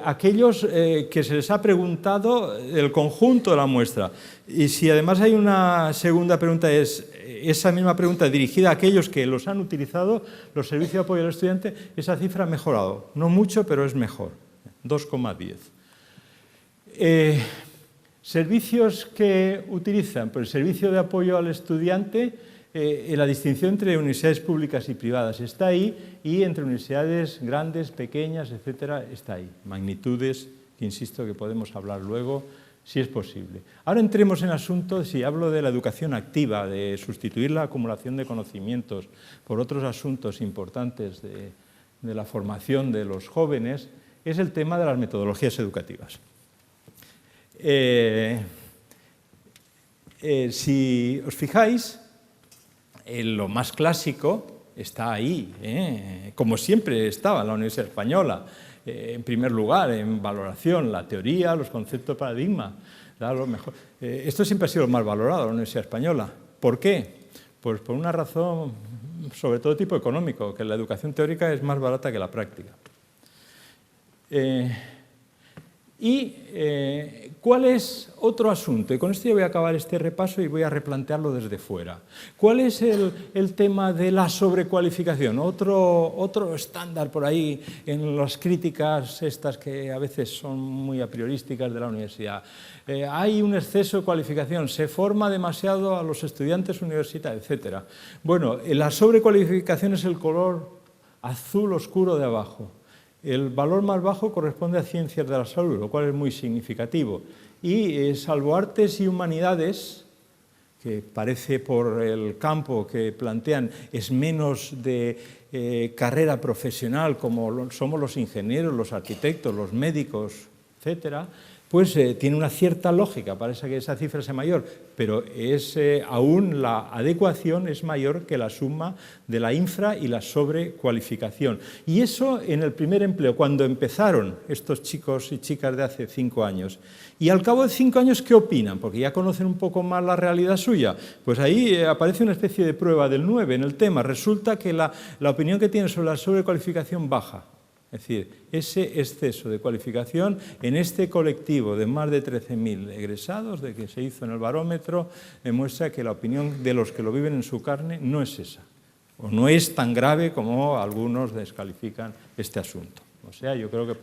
aquellos que se les ha preguntado el conjunto de la muestra. Y si además hay una segunda pregunta, es esa misma pregunta dirigida a aquellos que los han utilizado, los servicios de apoyo al estudiante, esa cifra ha mejorado. No mucho, pero es mejor, 2,10. Servicios que utilizan, pues el servicio de apoyo al estudiante, la distinción entre universidades públicas y privadas está ahí, y entre universidades grandes, pequeñas, etcétera, está ahí. Magnitudes, que insisto que podemos hablar luego, si es posible. Ahora entremos en asuntos, si hablo de la educación activa, de sustituir la acumulación de conocimientos por otros asuntos importantes de la formación de los jóvenes, es el tema de las metodologías educativas. Si os fijáis, lo más clásico está ahí, como siempre estaba en la Universidad Española, en primer lugar, en valoración, la teoría, los conceptos de paradigma, lo mejor. Esto siempre ha sido lo más valorado en la Universidad Española. ¿Por qué? Pues por una razón, sobre todo tipo económico, que la educación teórica es más barata que la práctica. ¿Cuál es otro asunto? Y con esto ya voy a acabar este repaso y voy a replantearlo desde fuera. ¿Cuál es el tema de la sobrecualificación? Otro estándar por ahí en las críticas estas que a veces son muy a priorísticas de la universidad. Hay un exceso de cualificación, se forma demasiado a los estudiantes universitarios, etc. Bueno, la sobrecualificación es el color azul oscuro de abajo. El valor más bajo corresponde a ciencias de la salud, lo cual es muy significativo. Y salvo artes y humanidades, que parece por el campo que plantean es menos de carrera profesional, como somos los ingenieros, los arquitectos, los médicos, etcétera, pues tiene una cierta lógica, parece que esa cifra sea mayor, pero aún la adecuación es mayor que la suma de la infra y la sobrecualificación. Y eso en el primer empleo, cuando empezaron estos chicos y chicas de hace 5 años. Y al cabo de 5 años, ¿qué opinan? Porque ya conocen un poco más la realidad suya. Pues ahí aparece una especie de prueba del 9 en el tema. Resulta que la opinión que tienen sobre la sobrecualificación baja. Es decir, ese exceso de cualificación en este colectivo de más de 13.000 egresados de que se hizo en el barómetro demuestra que la opinión de los que lo viven en su carne no es esa, o no es tan grave como algunos descalifican este asunto. O sea, yo creo que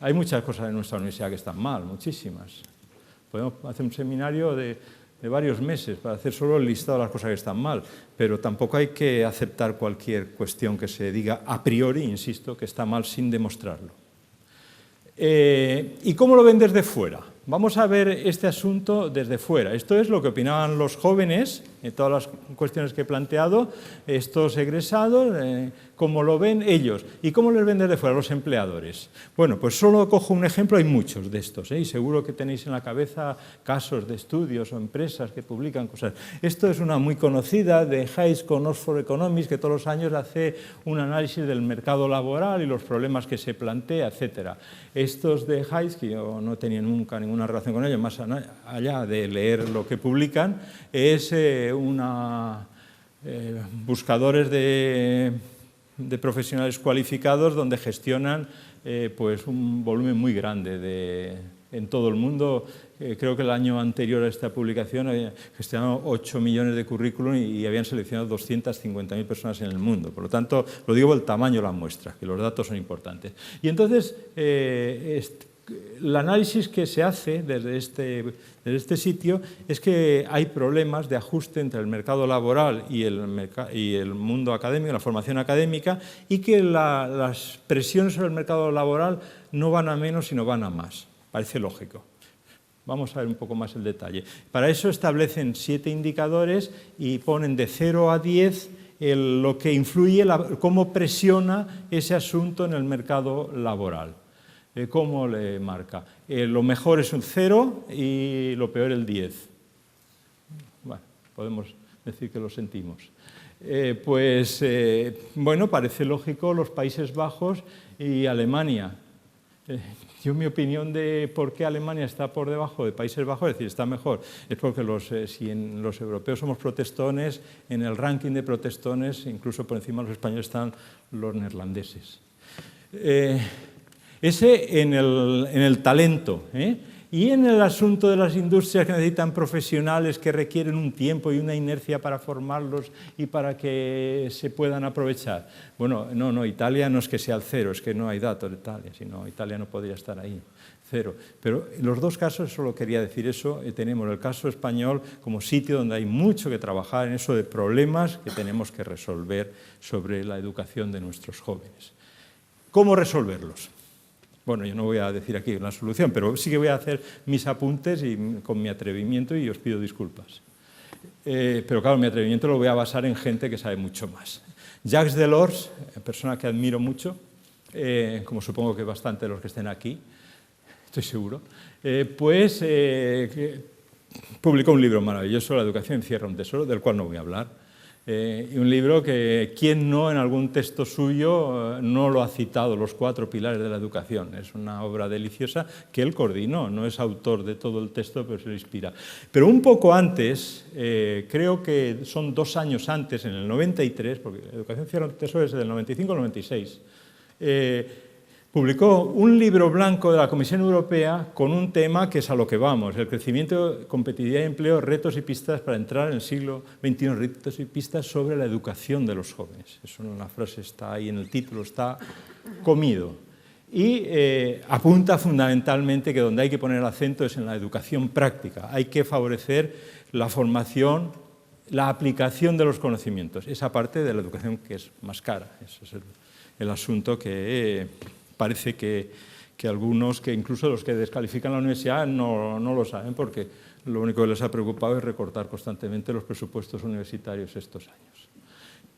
hay muchas cosas en nuestra universidad que están mal, muchísimas. Podemos hacer un seminario de varios meses para hacer solo el listado de las cosas que están mal, pero tampoco hay que aceptar cualquier cuestión que se diga a priori, insisto, que está mal sin demostrarlo. ¿Y cómo lo ven desde fuera? Vamos a ver este asunto desde fuera. Esto es lo que opinaban los jóvenes todas las cuestiones que he planteado, estos egresados, ¿cómo lo ven ellos? ¿Y cómo les ven desde fuera los empleadores? Bueno, pues solo cojo un ejemplo, hay muchos de estos, y seguro que tenéis en la cabeza casos de estudios o empresas que publican cosas. Esto es una muy conocida de Hayes con Oxford Economics, que todos los años hace un análisis del mercado laboral y los problemas que se plantea, etc. Estos de Hayes, que yo no tenía nunca ninguna relación con ellos, más allá de leer lo que publican, es buscadores de profesionales cualificados donde gestionan pues un volumen muy grande en todo el mundo. Creo que el año anterior a esta publicación habían gestionado 8 millones de currículum y habían seleccionado 250.000 personas en el mundo. Por lo tanto, lo digo por el tamaño de la muestra, que los datos son importantes. Y entonces, el análisis que se hace desde este sitio es que hay problemas de ajuste entre el mercado laboral y el mundo académico, la formación académica, y que las presiones sobre el mercado laboral no van a menos, sino van a más. Parece lógico. Vamos a ver un poco más el detalle. Para eso establecen 7 indicadores y ponen de 0 a 10 lo que influye, cómo presiona ese asunto en el mercado laboral. ¿Cómo le marca? Lo mejor es un 0 y lo peor el 10. Bueno, podemos decir que lo sentimos. Bueno, parece lógico los Países Bajos y Alemania. Yo mi opinión de por qué Alemania está por debajo de Países Bajos, es decir, está mejor, es porque si los europeos somos protestones, en el ranking de protestones, incluso por encima de los españoles están los neerlandeses. Ese en el talento, y en el asunto de las industrias que necesitan profesionales que requieren un tiempo y una inercia para formarlos y para que se puedan aprovechar. Bueno, no, Italia no es que sea el 0, es que no hay datos de Italia, sino Italia no podría estar ahí, 0. Pero en los dos casos, solo quería decir eso, tenemos el caso español como sitio donde hay mucho que trabajar en eso de problemas que tenemos que resolver sobre la educación de nuestros jóvenes. ¿Cómo resolverlos? Bueno, yo no voy a decir aquí la solución, pero sí que voy a hacer mis apuntes con mi atrevimiento y os pido disculpas. Pero claro, mi atrevimiento lo voy a basar en gente que sabe mucho más. Jacques Delors, persona que admiro mucho, como supongo que bastante de los que estén aquí, estoy seguro, publicó un libro maravilloso, La educación encierra un tesoro, del cual no voy a hablar. Y un libro que quien no en algún texto suyo no lo ha citado, Los 4 pilares de la educación. Es una obra deliciosa que él coordinó, no es autor de todo el texto, pero se lo inspira. Pero un poco antes, creo que son 2 años antes, en el 93, porque la educación cierra un tesoro es del 95 al 96, publicó un libro blanco de la Comisión Europea con un tema que es a lo que vamos, el crecimiento, competitividad y empleo, retos y pistas para entrar en el siglo XXI, retos y pistas sobre la educación de los jóvenes. Eso en la frase está ahí en el título, está comido. Y apunta fundamentalmente que donde hay que poner el acento es en la educación práctica. Hay que favorecer la formación, la aplicación de los conocimientos. Esa parte de la educación que es más cara. Ese es el asunto que parece que algunos, que incluso los que descalifican la universidad, no lo saben, porque lo único que les ha preocupado es recortar constantemente los presupuestos universitarios estos años.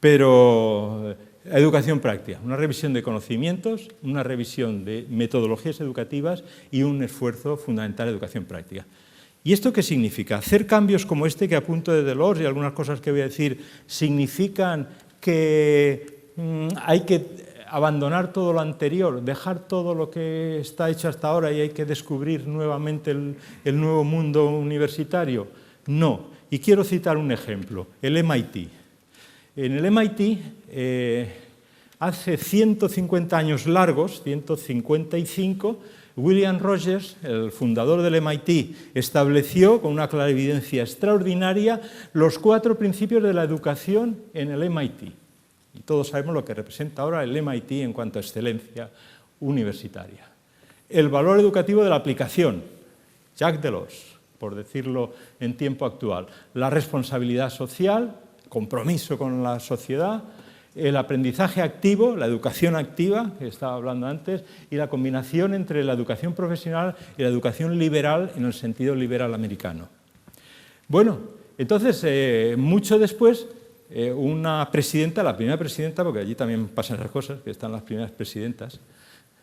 Pero educación práctica, una revisión de conocimientos, una revisión de metodologías educativas y un esfuerzo fundamental de educación práctica. ¿Y esto qué significa? Hacer cambios como este que apunto de Delors y algunas cosas que voy a decir significan que hay que abandonar todo lo anterior, dejar todo lo que está hecho hasta ahora y hay que descubrir nuevamente el nuevo mundo universitario. No. Y quiero citar un ejemplo, el MIT. En el MIT, hace 150 años largos, 155, William Rogers, el fundador del MIT, estableció con una clarividencia extraordinaria los 4 principios de la educación en el MIT. Y todos sabemos lo que representa ahora el MIT en cuanto a excelencia universitaria. El valor educativo de la aplicación, Jacques Delors, por decirlo en tiempo actual. La responsabilidad social, compromiso con la sociedad, el aprendizaje activo, la educación activa, que estaba hablando antes, y la combinación entre la educación profesional y la educación liberal en el sentido liberal americano. Bueno, Entonces, mucho después, una presidenta, la primera presidenta, porque allí también pasan esas cosas, que están las primeras presidentas,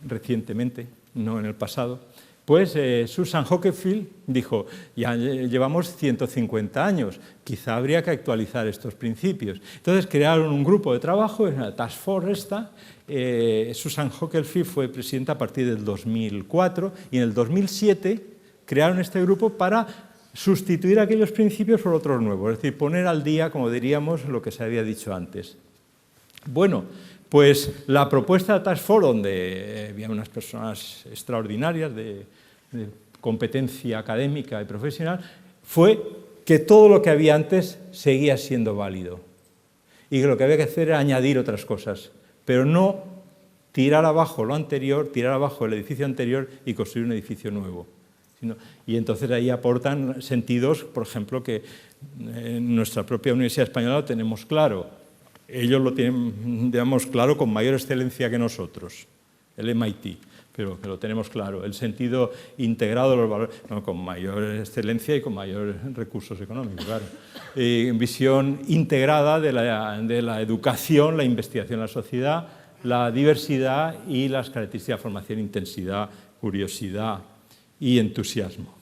recientemente, no en el pasado, pues Susan Hockfield dijo, ya llevamos 150 años, quizá habría que actualizar estos principios. Entonces crearon un grupo de trabajo, en la Task Force esta. Susan Hockfield fue presidenta a partir del 2004 y en el 2007 crearon este grupo para sustituir aquellos principios por otros nuevos, es decir, poner al día, como diríamos, lo que se había dicho antes. Bueno, pues la propuesta de Task Force, donde había unas personas extraordinarias de competencia académica y profesional, fue que todo lo que había antes seguía siendo válido y que lo que había que hacer era añadir otras cosas, pero no tirar abajo lo anterior, tirar abajo el edificio anterior y construir un edificio nuevo. Y entonces ahí aportan sentidos, por ejemplo, que en nuestra propia Universidad Española lo tenemos claro. Ellos lo tienen, digamos, claro con mayor excelencia que nosotros, el MIT, pero que lo tenemos claro. El sentido integrado de los valores, no, con mayor excelencia y con mayores recursos económicos, claro. Visión integrada de la educación, la investigación en la sociedad, la diversidad y las características de formación, intensidad, curiosidad y entusiasmo.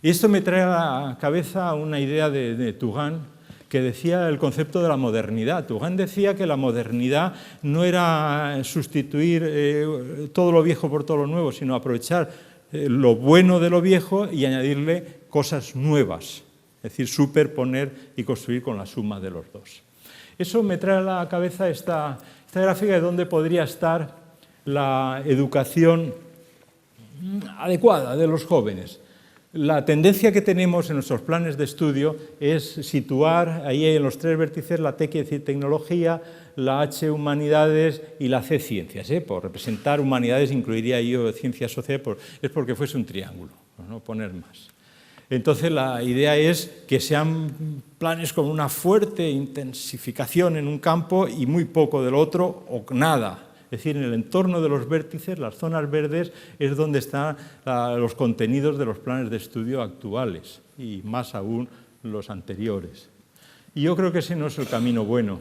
Y esto me trae a la cabeza una idea de Touraine, que decía el concepto de la modernidad. Touraine decía que la modernidad no era sustituir todo lo viejo por todo lo nuevo, sino aprovechar lo bueno de lo viejo y añadirle cosas nuevas, es decir, superponer y construir con la suma de los dos. Eso me trae a la cabeza esta gráfica de dónde podría estar la educación adecuada de los jóvenes. La tendencia que tenemos en nuestros planes de estudio es situar ahí en los tres vértices la T, quiere decir tecnología, la H, humanidades, y la C, ciencias. Por representar humanidades incluiría yo ciencias sociales, es porque fuese un triángulo, no poner más. Entonces la idea es que sean planes con una fuerte intensificación en un campo y muy poco del otro o nada. Es decir, en el entorno de los vértices, las zonas verdes, es donde están los contenidos de los planes de estudio actuales y más aún los anteriores. Y yo creo que ese no es el camino bueno.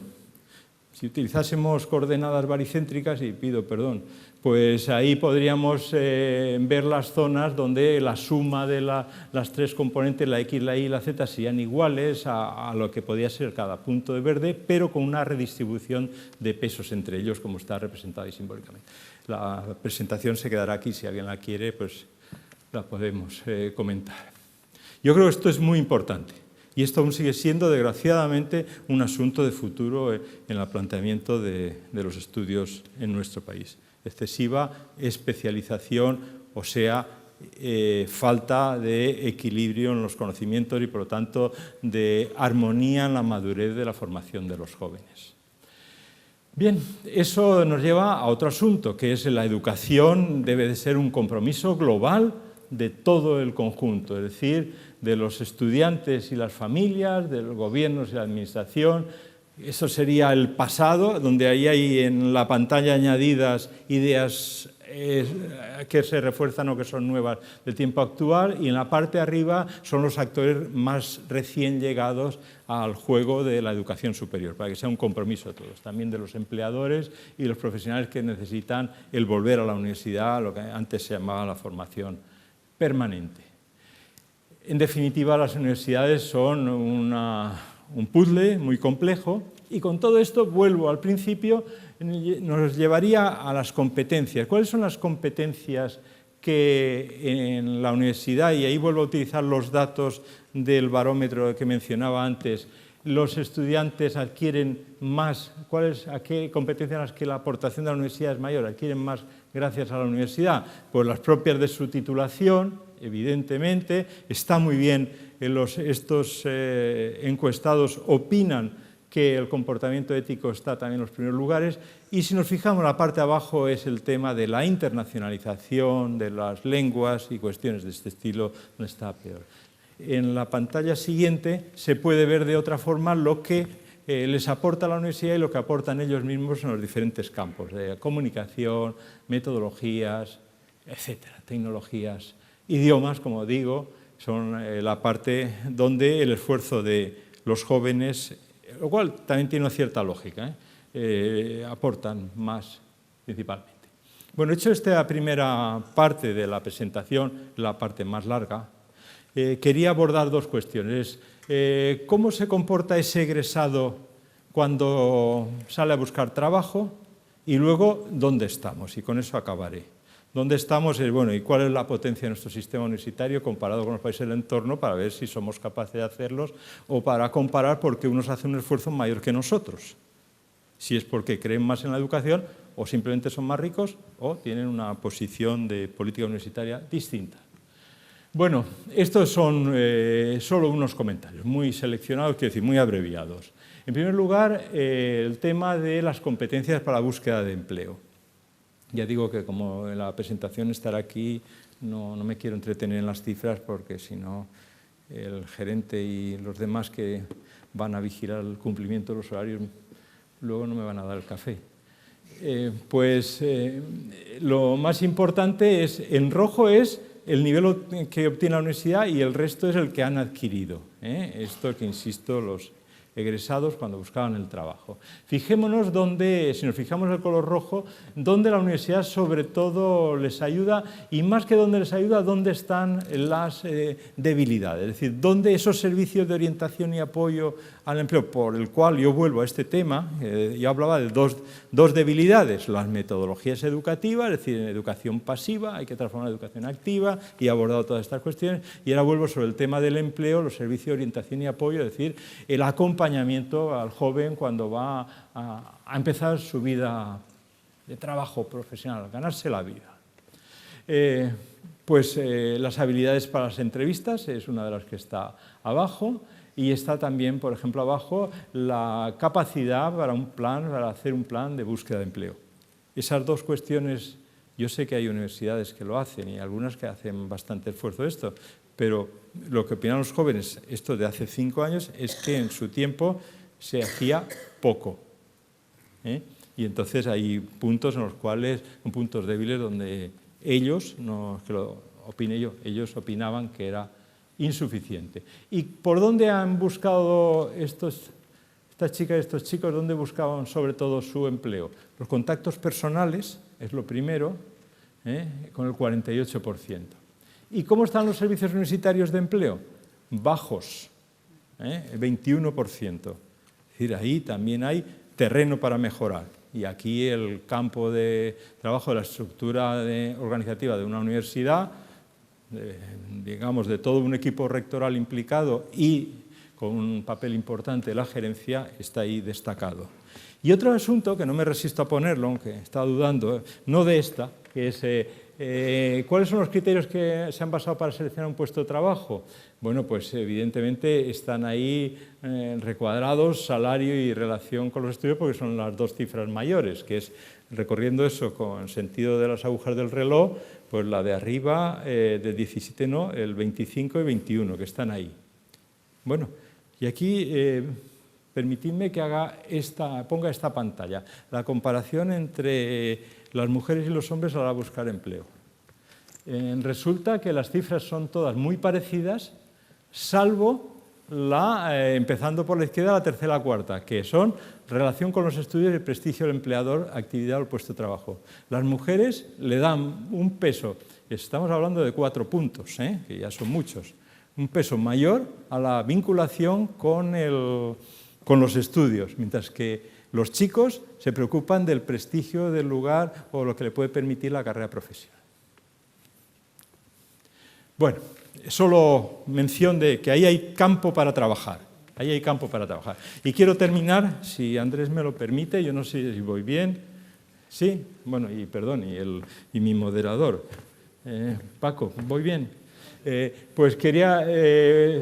Si utilizásemos coordenadas baricéntricas, y pido perdón, pues ahí podríamos ver las zonas donde la suma de las tres componentes, la X, la Y y la Z, serían iguales a lo que podía ser cada punto de verde, pero con una redistribución de pesos entre ellos, como está representado ahí simbólicamente. La presentación se quedará aquí, si alguien la quiere, pues la podemos comentar. Yo creo que esto es muy importante. Y esto aún sigue siendo, desgraciadamente, un asunto de futuro en el planteamiento de los estudios en nuestro país. Excesiva especialización, o sea, falta de equilibrio en los conocimientos y, por lo tanto, de armonía en la madurez de la formación de los jóvenes. Bien, eso nos lleva a otro asunto, que es la educación debe de ser un compromiso global de todo el conjunto, es decir, de los estudiantes y las familias, de los gobiernos y la administración. Eso sería el pasado, donde ahí hay en la pantalla añadidas ideas que se refuerzan o que son nuevas del tiempo actual, y en la parte de arriba son los actores más recién llegados al juego de la educación superior, para que sea un compromiso de todos, también de los empleadores y los profesionales que necesitan el volver a la universidad, lo que antes se llamaba la formación permanente. En definitiva, las universidades son un puzzle muy complejo, y con todo esto, vuelvo al principio, nos llevaría a las competencias. ¿Cuáles son las competencias que en la universidad, y ahí vuelvo a utilizar los datos del barómetro que mencionaba antes, los estudiantes adquieren más? ¿A qué competencias en las que la aportación de la universidad es mayor? ¿Adquieren más gracias a la universidad? Pues las propias de su titulación, evidentemente. Está muy bien, estos encuestados opinan que el comportamiento ético está también en los primeros lugares, y si nos fijamos en la parte de abajo es el tema de la internacionalización, de las lenguas y cuestiones de este estilo, donde está peor. En la pantalla siguiente se puede ver de otra forma lo que les aporta la universidad y lo que aportan ellos mismos en los diferentes campos, de comunicación, metodologías, etcétera, tecnologías, idiomas, como digo, son la parte donde el esfuerzo de los jóvenes, lo cual también tiene una cierta lógica, aportan más principalmente. Bueno, hecho esta primera parte de la presentación, la parte más larga, quería abordar dos cuestiones. ¿Cómo se comporta ese egresado cuando sale a buscar trabajo? Y luego, ¿dónde estamos? Y con eso acabaré. ¿Dónde estamos? Bueno, ¿y cuál es la potencia de nuestro sistema universitario comparado con los países del entorno para ver si somos capaces de hacerlos o para comparar por qué unos hacen un esfuerzo mayor que nosotros? Si es porque creen más en la educación o simplemente son más ricos o tienen una posición de política universitaria distinta. Bueno, estos son solo unos comentarios muy seleccionados, quiero decir, muy abreviados. En primer lugar, el tema de las competencias para la búsqueda de empleo. Ya digo que como en la presentación estará aquí, no me quiero entretener en las cifras porque si no el gerente y los demás que van a vigilar el cumplimiento de los horarios luego no me van a dar el café. Lo más importante es, en rojo es el nivel que obtiene la universidad y el resto es el que han adquirido. Esto que insisto, los egresados cuando buscaban el trabajo. Fijémonos dónde, si nos fijamos el color rojo, dónde la universidad sobre todo les ayuda y más que dónde les ayuda, dónde están las debilidades, es decir, dónde esos servicios de orientación y apoyo al empleo, por el cual yo vuelvo a este tema, yo hablaba de dos debilidades, las metodologías educativas, es decir, en educación pasiva, hay que transformar la educación activa y he abordado todas estas cuestiones, y ahora vuelvo sobre el tema del empleo, los servicios de orientación y apoyo, es decir, el acompañamiento al joven cuando va a empezar su vida de trabajo profesional, a ganarse la vida. Las habilidades para las entrevistas es una de las que está abajo. Y está también, por ejemplo, abajo, la capacidad para hacer un plan de búsqueda de empleo. Esas dos cuestiones, yo sé que hay universidades que lo hacen y algunas que hacen bastante esfuerzo de esto, pero lo que opinan los jóvenes, esto de hace 5 años, es que en su tiempo se hacía poco. Y entonces hay puntos en los cuales, puntos débiles donde ellos, no que lo opine yo, ellos opinaban que era insuficiente. ¿Y por dónde han buscado estas chicas y estos chicos? ¿Dónde buscaban sobre todo su empleo? Los contactos personales es lo primero, con el 48%. ¿Y cómo están los servicios universitarios de empleo? Bajos, 21%. Es decir, ahí también hay terreno para mejorar. Y aquí el campo de trabajo de la estructura organizativa de una universidad, digamos, de todo un equipo rectoral implicado y con un papel importante de la gerencia, está ahí destacado. Y otro asunto que no me resisto a ponerlo, aunque estaba dudando, no de esta, que es ¿cuáles son los criterios que se han basado para seleccionar un puesto de trabajo? Bueno, pues evidentemente están ahí recuadrados salario y relación con los estudios porque son las dos cifras mayores, que es recorriendo eso con sentido de las agujas del reloj, pues la de arriba, de 17 no, el 25 y 21, que están ahí. Bueno, y aquí permitidme que ponga esta pantalla, la comparación entre las mujeres y los hombres a la hora de buscar empleo. Resulta que las cifras son todas muy parecidas, salvo empezando por la izquierda, la tercera y la cuarta, que son relación con los estudios y el prestigio del empleador, actividad o el puesto de trabajo. Las mujeres le dan un peso, estamos hablando de 4 puntos, que ya son muchos, un peso mayor a la vinculación con los estudios, mientras que los chicos se preocupan del prestigio del lugar o lo que le puede permitir la carrera profesional. Bueno, solo mención de que ahí hay campo para trabajar. Ahí hay campo para trabajar. Y quiero terminar, si Andrés me lo permite, yo no sé si voy bien. Sí, bueno, y perdón, y mi moderador, Paco, ¿voy bien? Pues quería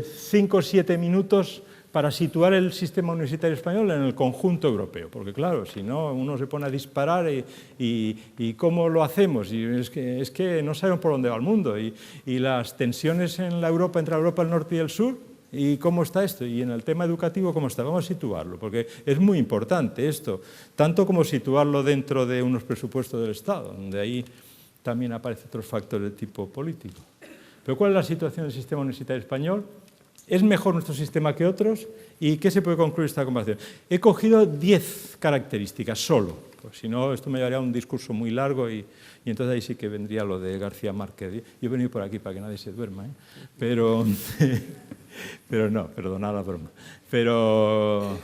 5 o 7 minutos para situar el sistema universitario español en el conjunto europeo, porque claro, si no, uno se pone a disparar y ¿cómo lo hacemos? Y es que no sabemos por dónde va el mundo, y las tensiones en la Europa, entre la Europa del Norte y el Sur, ¿y cómo está esto? Y en el tema educativo, ¿cómo está? Vamos a situarlo, porque es muy importante esto, tanto como situarlo dentro de unos presupuestos del Estado, donde ahí también aparecen otros factores de tipo político. Pero ¿cuál es la situación del sistema universitario español? ¿Es mejor nuestro sistema que otros? ¿Y qué se puede concluir de esta comparación? He cogido 10 características solo, pues si no, esto me llevaría a un discurso muy largo y entonces ahí sí que vendría lo de García Márquez. Yo he venido por aquí para que nadie se duerma, ¿eh? Pero no, perdonad la broma. Pero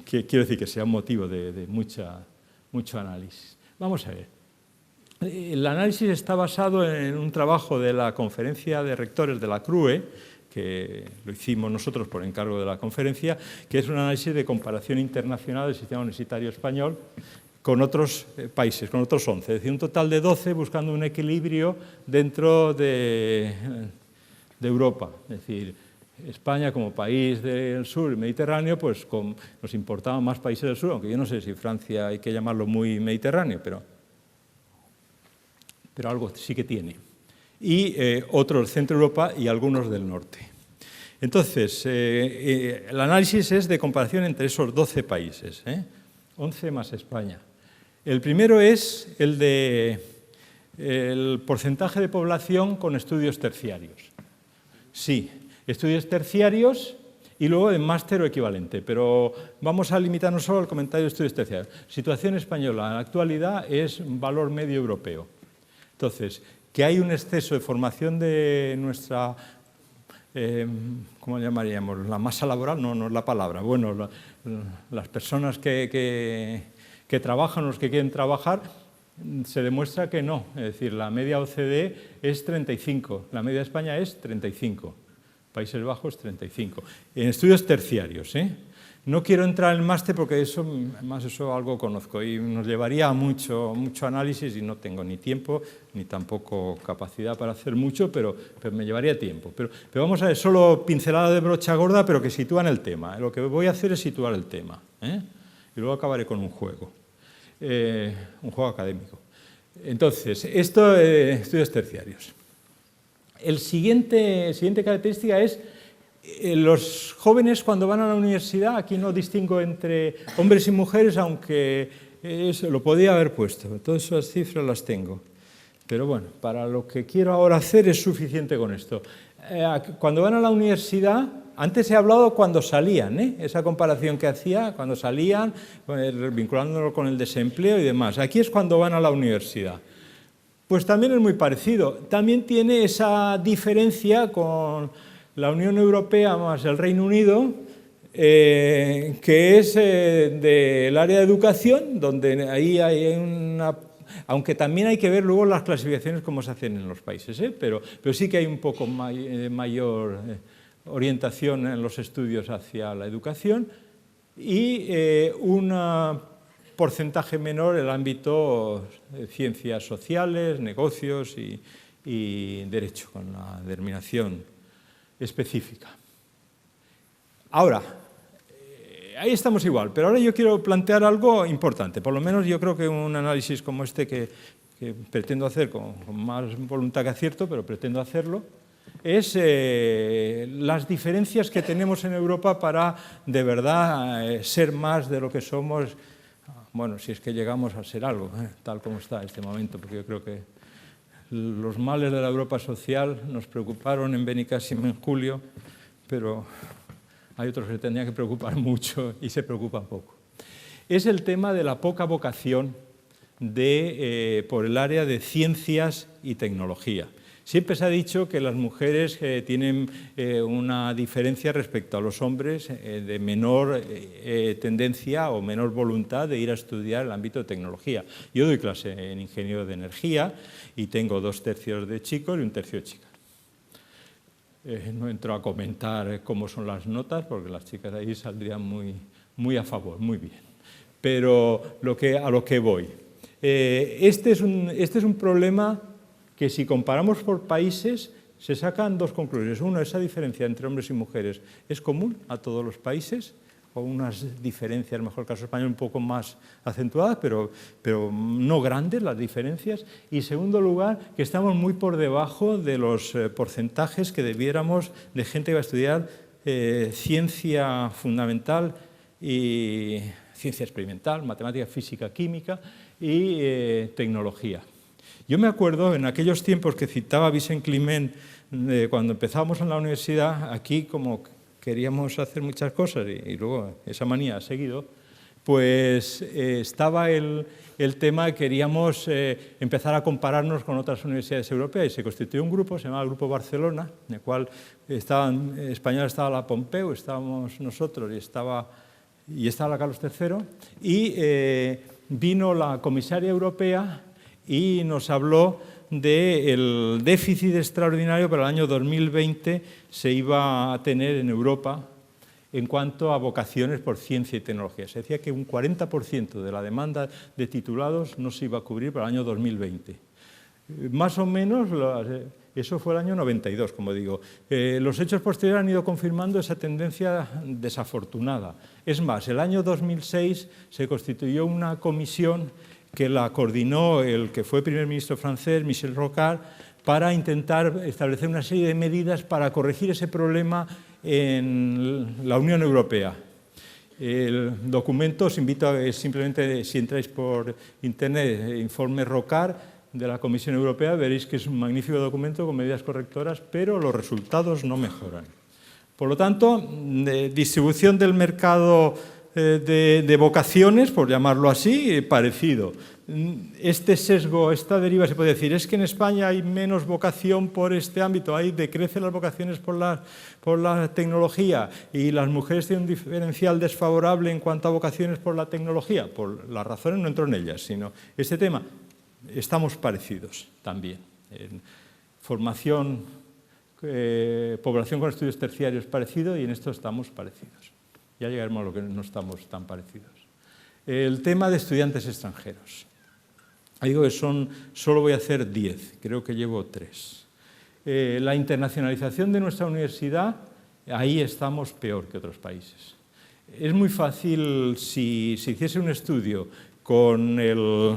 quiero decir que sea un motivo de mucho análisis. Vamos a ver. El análisis está basado en un trabajo de la Conferencia de Rectores de la CRUE, que lo hicimos nosotros por encargo de la conferencia, que es un análisis de comparación internacional del sistema universitario español con otros países, con otros 11, es decir, un total de 12 buscando un equilibrio dentro de Europa. Es decir, España como país del sur mediterráneo, pues nos importaban más países del sur, aunque yo no sé si Francia hay que llamarlo muy mediterráneo, pero algo sí que tiene. Y otros de Centro Europa y algunos del norte. Entonces, el análisis es de comparación entre esos 12 países, 11 más España. El primero es el porcentaje de población con estudios terciarios. Sí, estudios terciarios y luego en máster o equivalente, pero vamos a limitarnos solo al comentario de estudios terciarios. Situación española en la actualidad es valor medio europeo. Entonces, que hay un exceso de formación de nuestra, ¿cómo llamaríamos? La masa laboral, no es la palabra. Bueno, las personas que trabajan, los que quieren trabajar, se demuestra que no. Es decir, la media OCDE es 35, la media de España es 35, Países Bajos 35. En estudios terciarios, No quiero entrar en el máster porque eso algo conozco y nos llevaría a mucho análisis y no tengo ni tiempo ni tampoco capacidad para hacer mucho, pero me llevaría tiempo. Pero vamos a ver, solo pincelada de brocha gorda, pero que sitúan el tema. Lo que voy a hacer es situar el tema, y luego acabaré con un juego académico. Entonces, esto estudios terciarios. La siguiente característica es los jóvenes cuando van a la universidad, aquí no distingo entre hombres y mujeres, aunque lo podía haber puesto, todas esas cifras las tengo. Pero bueno, para lo que quiero ahora hacer es suficiente con esto. Cuando van a la universidad, antes he hablado cuando salían, esa comparación que hacía, cuando salían, vinculándolo con el desempleo y demás. Aquí es cuando van a la universidad. Pues también es muy parecido. También tiene esa diferencia con la Unión Europea más el Reino Unido, que es del área de educación, donde ahí hay una... Aunque también hay que ver luego las clasificaciones cómo se hacen en los países, pero sí que hay un poco mayor orientación en los estudios hacia la educación y un porcentaje menor en el ámbito de ciencias sociales, negocios y derecho, con la denominación específica. Ahora, ahí estamos igual, pero ahora yo quiero plantear algo importante, por lo menos yo creo que un análisis como este que pretendo hacer con más voluntad que acierto, pero pretendo hacerlo, es las diferencias que tenemos en Europa para de verdad ser más de lo que somos, bueno, si es que llegamos a ser algo, tal como está en este momento, porque yo creo que los males de la Europa social nos preocuparon en Benicàssim en julio, pero hay otros que se tendrían que preocupar mucho y se preocupan poco. Es el tema de la poca vocación por el área de ciencias y tecnología. Siempre se ha dicho que las mujeres tienen una diferencia respecto a los hombres de menor tendencia o menor voluntad de ir a estudiar el ámbito de tecnología. Yo doy clase en ingeniero de energía y tengo 2 tercios de chicos y 1 tercio de chicas. No entro a comentar cómo son las notas porque las chicas ahí saldrían muy a favor, muy bien. Pero a lo que voy. Este es un problema que si comparamos por países se sacan 2 conclusiones. Una, esa diferencia entre hombres y mujeres es común a todos los países, o unas diferencias, en el mejor caso español, un poco más acentuadas, pero no grandes las diferencias. Y segundo lugar, que estamos muy por debajo de los porcentajes que debiéramos de gente que va a estudiar ciencia fundamental y ciencia experimental, matemática, física, química y tecnología. Yo me acuerdo en aquellos tiempos que citaba Vicent Climent, cuando empezábamos en la universidad, aquí como queríamos hacer muchas cosas y luego esa manía ha seguido, pues estaba el tema de que queríamos empezar a compararnos con otras universidades europeas y se constituyó un grupo, se llamaba Grupo Barcelona, en el cual en español estaba la Pompeu, estábamos nosotros y estaba la Carlos III, y vino la comisaria europea y nos habló del déficit extraordinario para el año 2020 se iba a tener en Europa en cuanto a vocaciones por ciencia y tecnología. Se decía que un 40% de la demanda de titulados no se iba a cubrir para el año 2020. Más o menos, eso fue el año 92, como digo. Los hechos posteriores han ido confirmando esa tendencia desafortunada. Es más, el año 2006 se constituyó una comisión que la coordinó el que fue primer ministro francés, Michel Rocard, para intentar establecer una serie de medidas para corregir ese problema en la Unión Europea. El documento, os invito a simplemente, si entráis por internet, informe Rocard de la Comisión Europea, veréis que es un magnífico documento con medidas correctoras, pero los resultados no mejoran. Por lo tanto, distribución del mercado de vocaciones, por llamarlo así, parecido. Este sesgo, esta deriva, se puede decir, es que en España hay menos vocación por este ámbito, decrecen las vocaciones por la tecnología y las mujeres tienen un diferencial desfavorable en cuanto a vocaciones por la tecnología. Por las razones no entro en ellas, sino este tema, estamos parecidos también. En formación, población con estudios terciarios parecido y en esto estamos parecidos. Ya llegaremos a lo que no estamos tan parecidos. El tema de estudiantes extranjeros. Digo que solo voy a hacer 10, creo que llevo 3. La internacionalización de nuestra universidad, ahí estamos peor que otros países. Es muy fácil, si se hiciese un estudio con euros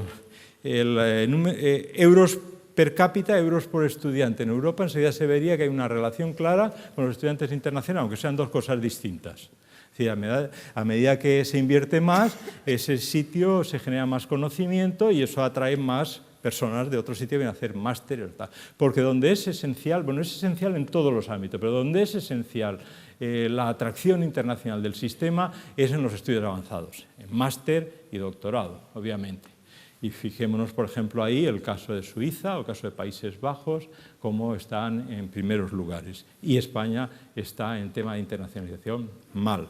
per cápita, euros por estudiante en Europa, enseguida se vería que hay una relación clara con los estudiantes internacionales, aunque sean dos cosas distintas. Es decir, a medida que se invierte más, ese sitio se genera más conocimiento y eso atrae más personas de otro sitio que vienen a hacer másteres. Porque donde es esencial, bueno, es esencial en todos los ámbitos, pero donde es esencial la atracción internacional del sistema es en los estudios avanzados, en máster y doctorado, obviamente. Y fijémonos, por ejemplo, ahí el caso de Suiza o el caso de Países Bajos, cómo están en primeros lugares. Y España está en tema de internacionalización mal.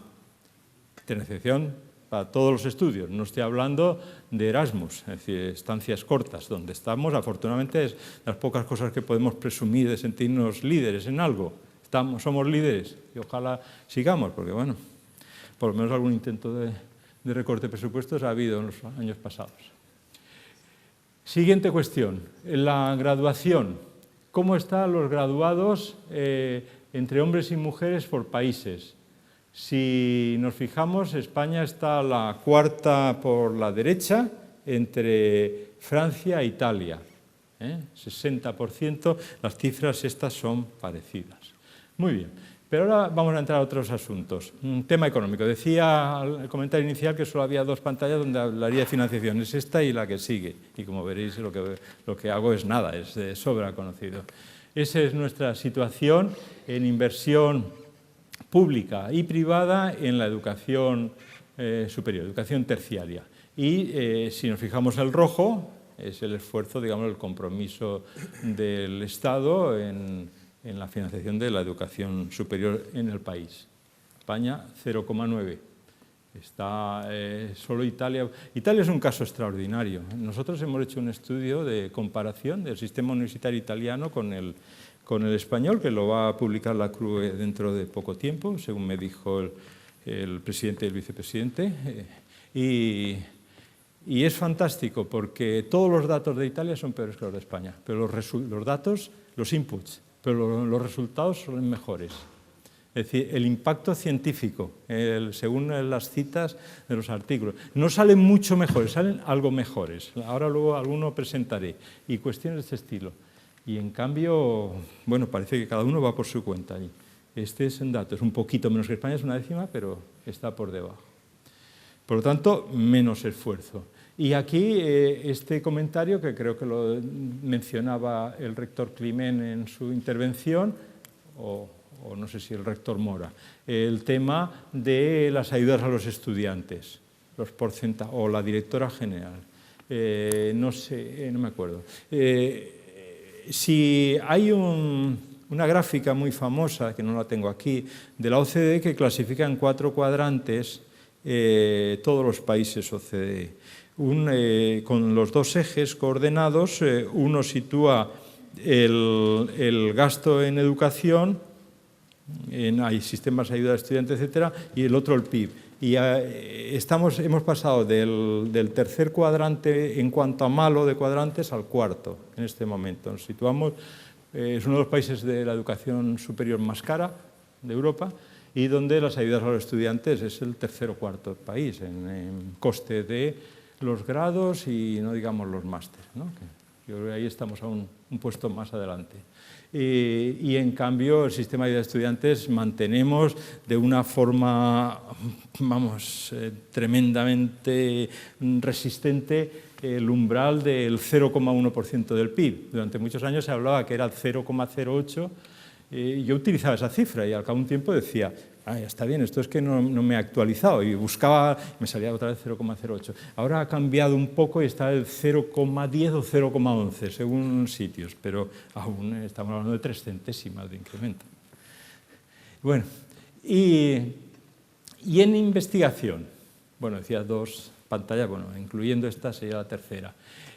Internacionalización para todos los estudios. No estoy hablando de Erasmus, es decir, estancias cortas. Donde estamos, afortunadamente, es de las pocas cosas que podemos presumir de sentirnos líderes en algo. Somos líderes y ojalá sigamos, porque, bueno, por lo menos algún intento de recorte de presupuestos ha habido en los años pasados. Siguiente cuestión, la graduación. ¿Cómo están los graduados entre hombres y mujeres por países? Si nos fijamos, España está la cuarta por la derecha entre Francia e Italia. 60%, las cifras estas son parecidas. Muy bien, pero ahora vamos a entrar a otros asuntos. Un tema económico. Decía al comentario inicial que solo había 2 pantallas donde hablaría de financiación. Es esta y la que sigue. Y como veréis, lo que hago es nada, es de sobra conocido. Esa es nuestra situación en inversión pública y privada en la educación superior, educación terciaria. Y si nos fijamos el rojo, es el esfuerzo, digamos, el compromiso del Estado en la financiación de la educación superior en el país. España, 0,9. Está solo Italia. Italia es un caso extraordinario. Nosotros hemos hecho un estudio de comparación del sistema universitario italiano con el español, que lo va a publicar la CRUE dentro de poco tiempo, según me dijo el presidente y el vicepresidente. Y es fantástico porque todos los datos de Italia son peores que los de España, pero los datos, los inputs, pero los resultados son mejores. Es decir, el impacto científico, según las citas de los artículos, no salen mucho mejores, salen algo mejores. Ahora luego alguno presentaré. Y cuestiones de este estilo. Y en cambio, bueno, parece que cada uno va por su cuenta. Este es en datos, un poquito menos que España, es una décima, pero está por debajo. Por lo tanto, menos esfuerzo. Y aquí este comentario, que creo que lo mencionaba el rector Climent en su intervención, o no sé si el rector Mora, el tema de las ayudas a los estudiantes, los porcentajes, o la directora general, no sé, no me acuerdo. Si hay una gráfica muy famosa, que no la tengo aquí, de la OCDE que clasifica en 4 cuadrantes todos los países OCDE. Con los 2 ejes coordenados, uno sitúa el gasto en educación, hay sistemas de ayuda a estudiantes, etcétera, y el otro el PIB. Y hemos pasado del tercer cuadrante en cuanto a malo de cuadrantes al cuarto en este momento. Nos situamos, es uno de los países de la educación superior más cara de Europa y donde las ayudas a los estudiantes es el tercer o cuarto país en coste de los grados y no digamos los másteres, ¿no? Yo creo que ahí estamos a un puesto más adelante. Y en cambio el sistema de ayuda de estudiantes mantenemos de una forma, vamos, tremendamente resistente el umbral del 0,1% del PIB. Durante muchos años se hablaba que era el 0,08%. Yo utilizaba esa cifra y al cabo de un tiempo decía, está bien, esto es que no me he actualizado, y buscaba, me salía otra vez 0,08. Ahora ha cambiado un poco y está el 0,10 o 0,11 según sitios, pero aún estamos hablando de 3 centésimas de incremento. Bueno, y en investigación, bueno, decía 2 pantallas, bueno, incluyendo esta sería la tercera.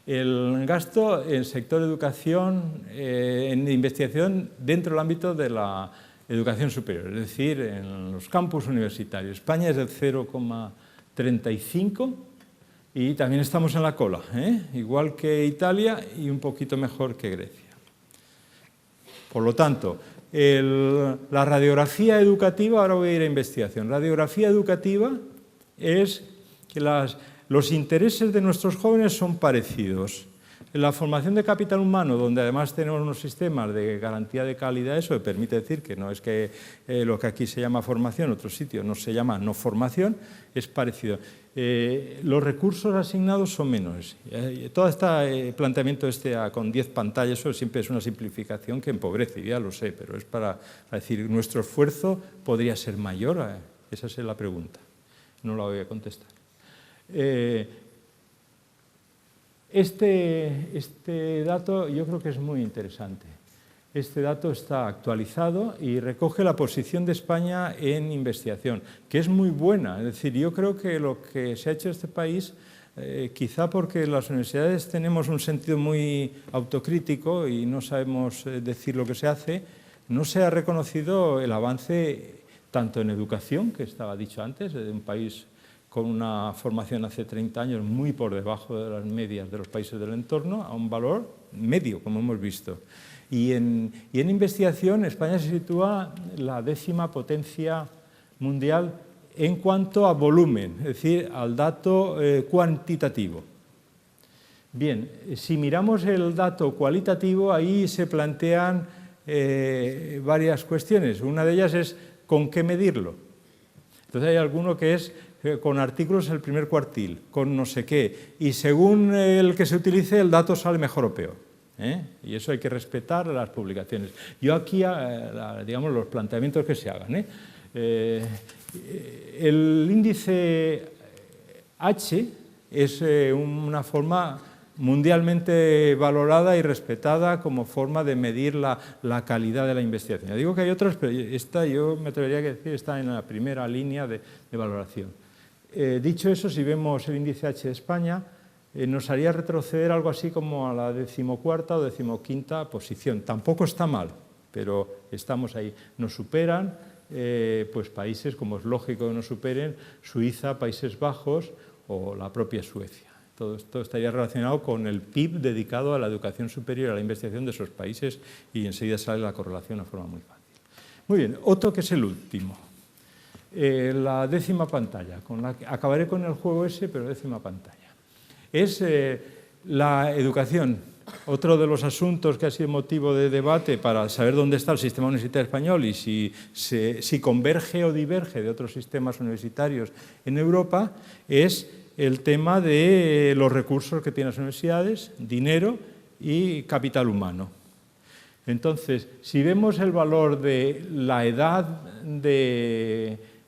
El gasto en el sector de educación, en investigación dentro del ámbito de la educación superior, es decir, en los campus universitarios. España es del 0,35 y también estamos en la cola, igual que Italia y un poquito mejor que Grecia. Por lo tanto, la radiografía educativa, ahora voy a ir a investigación, radiografía educativa es que los intereses de nuestros jóvenes son parecidos. En la formación de capital humano, donde además tenemos unos sistemas de garantía de calidad, eso me permite decir que no es que lo que aquí se llama formación, en otros sitios no se llama no formación, es parecido. Los recursos asignados son menores. Todo este planteamiento con 10 pantallas, eso siempre es una simplificación que empobrece, ya lo sé, pero es para decir, ¿nuestro esfuerzo podría ser mayor? Esa es la pregunta, no la voy a contestar. Este dato yo creo que es muy interesante. Este dato está actualizado y recoge la posición de España en investigación, que es muy buena. Es decir, yo creo que lo que se ha hecho en este país, quizá porque las universidades tenemos un sentido muy autocrítico y no sabemos decir lo que se hace, no se ha reconocido el avance tanto en educación, que estaba dicho antes, de un país con una formación hace 30 años muy por debajo de las medias de los países del entorno, a un valor medio, como hemos visto. Y en investigación, España se sitúa la 10ª potencia mundial en cuanto a volumen, es decir, al dato cuantitativo. Bien, si miramos el dato cualitativo, ahí se plantean varias cuestiones. Una de ellas es ¿con qué medirlo? Entonces hay alguno que es con artículos el primer cuartil, con no sé qué, y según el que se utilice el dato sale mejor o peor. Y eso hay que respetar las publicaciones. Yo aquí, digamos, los planteamientos que se hagan. El índice H es una forma mundialmente valorada y respetada como forma de medir la calidad de la investigación. Ya digo que hay otras, pero esta yo me atrevería a decir está en la primera línea de valoración. Dicho eso, si vemos el índice H de España, nos haría retroceder algo así como a la 14ª o 15ª posición. Tampoco está mal, pero estamos ahí. Nos superan pues países, como es lógico que nos superen, Suiza, Países Bajos o la propia Suecia. Todo esto estaría relacionado con el PIB dedicado a la educación superior, a la investigación de esos países, y enseguida sale la correlación de una forma muy fácil. Muy bien, otro que es el último. La 10ª pantalla, acabaré con el juego ese, pero 10ª pantalla. Es la educación, otro de los asuntos que ha sido motivo de debate para saber dónde está el sistema universitario español y si converge o diverge de otros sistemas universitarios en Europa, es el tema de los recursos que tienen las universidades, dinero y capital humano. Entonces, si vemos el valor de la edad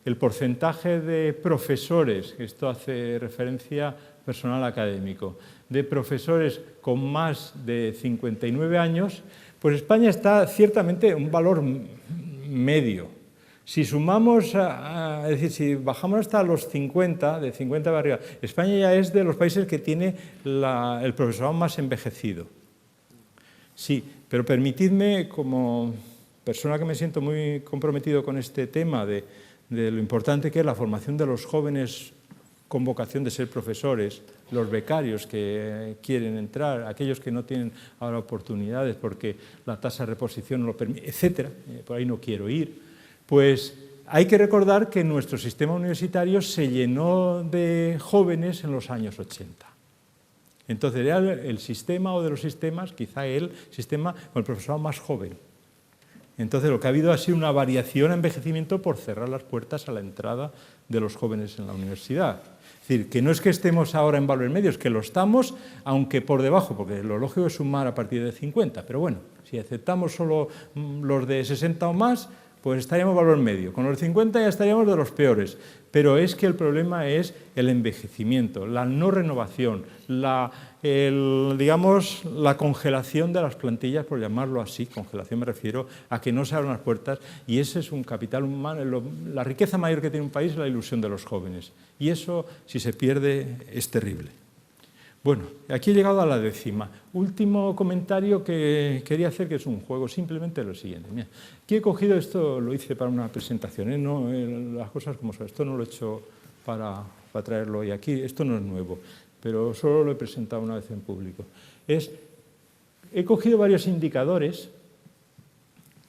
el porcentaje de profesores, esto hace referencia personal académico, de profesores con más de 59 años, pues España está ciertamente en un valor medio. Si sumamos, es decir, si bajamos hasta los 50, de 50 para arriba, España ya es de los países que tiene el profesorado más envejecido. Sí, pero permitidme, como persona que me siento muy comprometido con este tema de lo importante que es la formación de los jóvenes con vocación de ser profesores, los becarios que quieren entrar, aquellos que no tienen ahora oportunidades porque la tasa de reposición no lo permite, etcétera, por ahí no quiero ir, pues hay que recordar que nuestro sistema universitario se llenó de jóvenes en los años 80. Entonces era el sistema o de los sistemas, quizá el sistema con el profesorado más joven. Entonces lo que ha habido ha sido una variación a envejecimiento por cerrar las puertas a la entrada de los jóvenes en la universidad. Es decir, que no es que estemos ahora en valores medios, que lo estamos, aunque por debajo, porque lo lógico es sumar a partir de 50, pero bueno, si aceptamos solo los de 60 o más, pues estaríamos en valor medio. Con los 50 ya estaríamos de los peores, pero es que el problema es el envejecimiento, la no renovación, digamos, la congelación de las plantillas, por llamarlo así, congelación me refiero a que no se abran las puertas, y ese es un capital humano, la riqueza mayor que tiene un país es la ilusión de los jóvenes, y eso, si se pierde, es terrible. Bueno, aquí he llegado a la 10ª. Último comentario que quería hacer, que es un juego, simplemente lo siguiente. Mira, aquí he cogido esto, lo hice para una presentación, no, las cosas como son. Esto no lo he hecho para traerlo hoy aquí, esto no es nuevo, pero solo lo he presentado una vez en público. He cogido varios indicadores,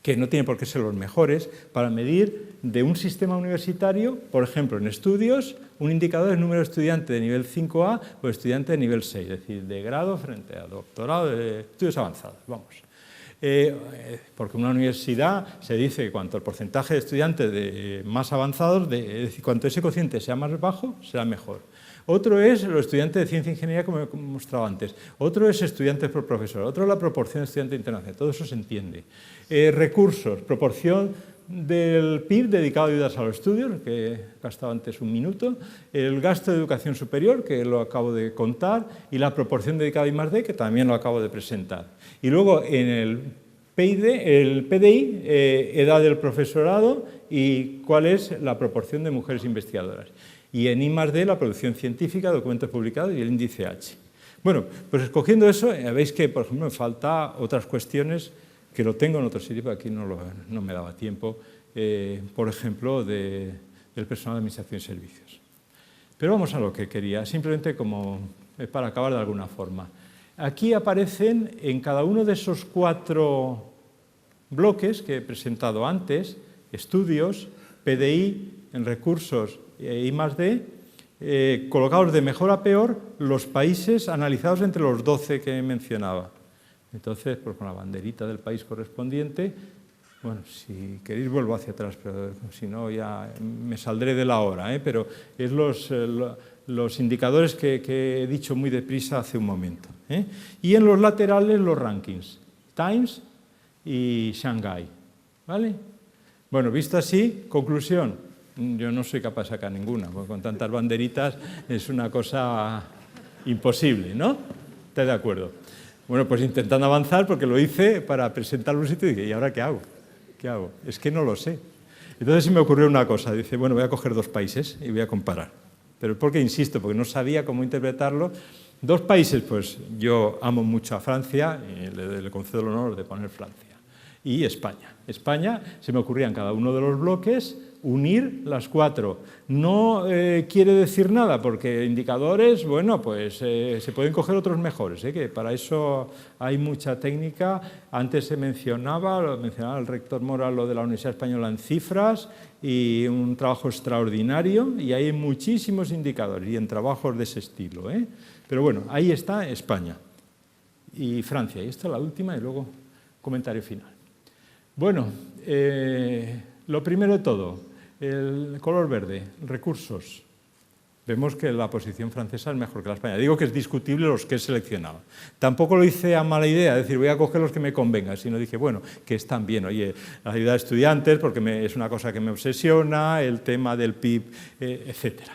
que no tienen por qué ser los mejores, para medir de un sistema universitario, por ejemplo, en estudios, un indicador es número de estudiantes de nivel 5A o estudiantes de nivel 6, es decir, de grado frente a doctorado, de estudios avanzados, vamos. Porque en una universidad se dice que cuanto el porcentaje de estudiantes más avanzados, es decir, cuanto ese cociente sea más bajo, será mejor. Otro es los estudiantes de ciencia e ingeniería, como he mostrado antes. Otro es estudiantes por profesor. Otro es la proporción de estudiantes internacionales. Todo eso se entiende. Recursos, proporción del PIB dedicado a ayudas a los estudios, que he gastado antes un minuto. El gasto de educación superior, que lo acabo de contar. Y la proporción dedicada a I+D, que también lo acabo de presentar. Y luego en el PDI, edad del profesorado y cuál es la proporción de mujeres investigadoras. Y en I+D la producción científica, documentos publicados y el índice H. Bueno, pues escogiendo eso, veis que, por ejemplo, me falta otras cuestiones que lo tengo en otro sitio, pero aquí no me daba tiempo, por ejemplo, del personal de administración y servicios. Pero vamos a lo que quería, simplemente como para acabar de alguna forma. Aquí aparecen en cada uno de esos 4 bloques que he presentado antes, estudios, PDI, en recursos I+D, colocados de mejor a peor los países analizados entre los 12 que mencionaba. Entonces, pues con la banderita del país correspondiente, bueno, si queréis vuelvo hacia atrás, pero si no ya me saldré de la hora, pero es los indicadores que he dicho muy deprisa hace un momento. Y en los laterales los rankings, Times y Shanghai, ¿vale? Bueno, visto así, conclusión. Yo no soy capaz de sacar ninguna, porque con tantas banderitas es una cosa imposible, ¿no? ¿Estás de acuerdo? Bueno, pues intentando avanzar, porque lo hice para presentarlo en un sitio y dije, ¿y ahora qué hago? ¿Qué hago? Es que no lo sé. Entonces sí me ocurrió una cosa, dice, bueno, voy a coger 2 países y voy a comparar. Pero ¿por qué insisto? Porque no sabía cómo interpretarlo. 2 países, pues yo amo mucho a Francia, y le concedo el honor de poner Francia, y España. España, se me ocurría en cada uno de los bloques unir las 4. No quiere decir nada, porque indicadores, bueno, pues se pueden coger otros mejores, que para eso hay mucha técnica. Antes se mencionaba el rector Mora, lo de la Universidad Española en cifras, y un trabajo extraordinario, y hay muchísimos indicadores, y en trabajos de ese estilo. Pero bueno, ahí está España y Francia, y esta es la última, y luego comentario final. Bueno, lo primero de todo, el color verde, recursos. vemos que la posición francesa es mejor que la española. Digo que es discutible los que he seleccionado. Tampoco lo hice a mala idea, es decir, voy a coger los que me convengan, sino dije, bueno, que están bien. Oye, la ayuda de estudiantes, porque es una cosa que me obsesiona, el tema del PIB, etcétera.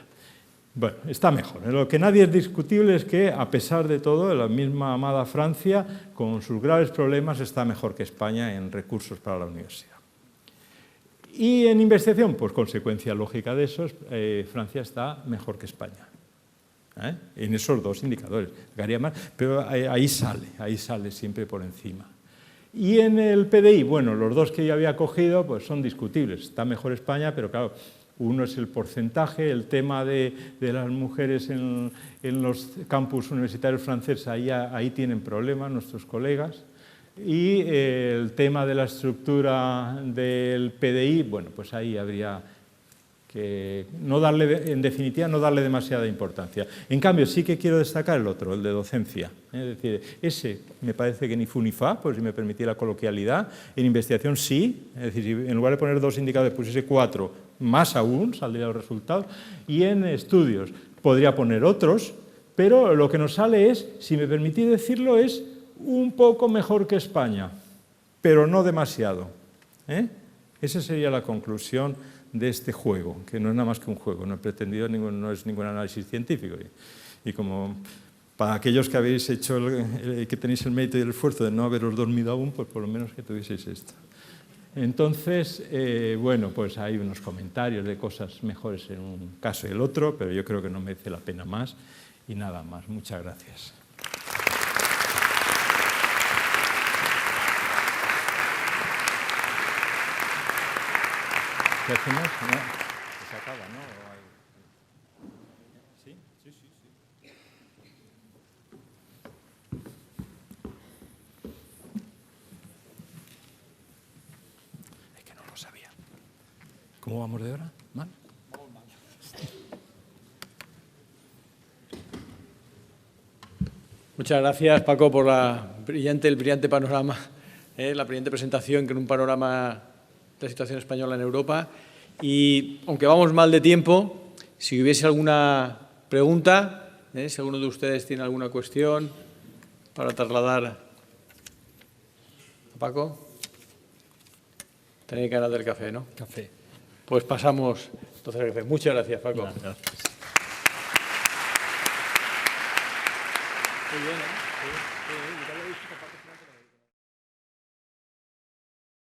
Bueno, está mejor. Lo que nadie es discutible es que, a pesar de todo, la misma amada Francia, con sus graves problemas, está mejor que España en recursos para la universidad. Y en investigación, pues consecuencia lógica de eso, Francia está mejor que España. En esos dos indicadores. Pero ahí sale siempre por encima. Y en el PDI, bueno, los dos que yo había cogido pues son discutibles. Está mejor España, pero claro, uno es el porcentaje, el tema de las mujeres en los campus universitarios franceses, ahí tienen problemas nuestros colegas. Y el tema de la estructura del PDI, bueno, pues ahí habría que en definitiva, no darle demasiada importancia. En cambio, sí que quiero destacar el otro, el de docencia. Es decir, ese me parece que ni fu ni fa, por si me permitía la coloquialidad. En investigación sí, es decir, si en lugar de poner 2 indicadores pusiese 4, más aún saldrían los resultados. Y en estudios podría poner otros, pero lo que nos sale es, si me permitís decirlo, es un poco mejor que España, pero no demasiado. Esa sería la conclusión de este juego, que no es nada más que un juego, no he pretendido, no es ningún análisis científico. Y como para aquellos que habéis hecho, que tenéis el mérito y el esfuerzo de no haberos dormido aún, pues por lo menos que tuvieseis esto. Entonces, bueno, pues hay unos comentarios de cosas mejores en un caso y el otro, pero yo creo que no merece la pena más. Y nada más, muchas gracias. ¿Qué hacemos? ¿No? Se acaba, ¿no? ¿Sí? Sí. Es que no lo sabía. ¿Cómo vamos de hora? ¿Mal? Vamos mal.
Muchas gracias, Paco, por el brillante panorama, la brillante presentación, que en un panorama de la situación española en Europa. Y aunque vamos mal de tiempo, si hubiese alguna pregunta, si alguno de ustedes tiene alguna cuestión para trasladar a Paco. Tenéis ganas del café, ¿no?
Café.
Pues pasamos entonces al café. Muchas gracias, Paco.
Gracias.
Muy bien, ¿eh? Sí.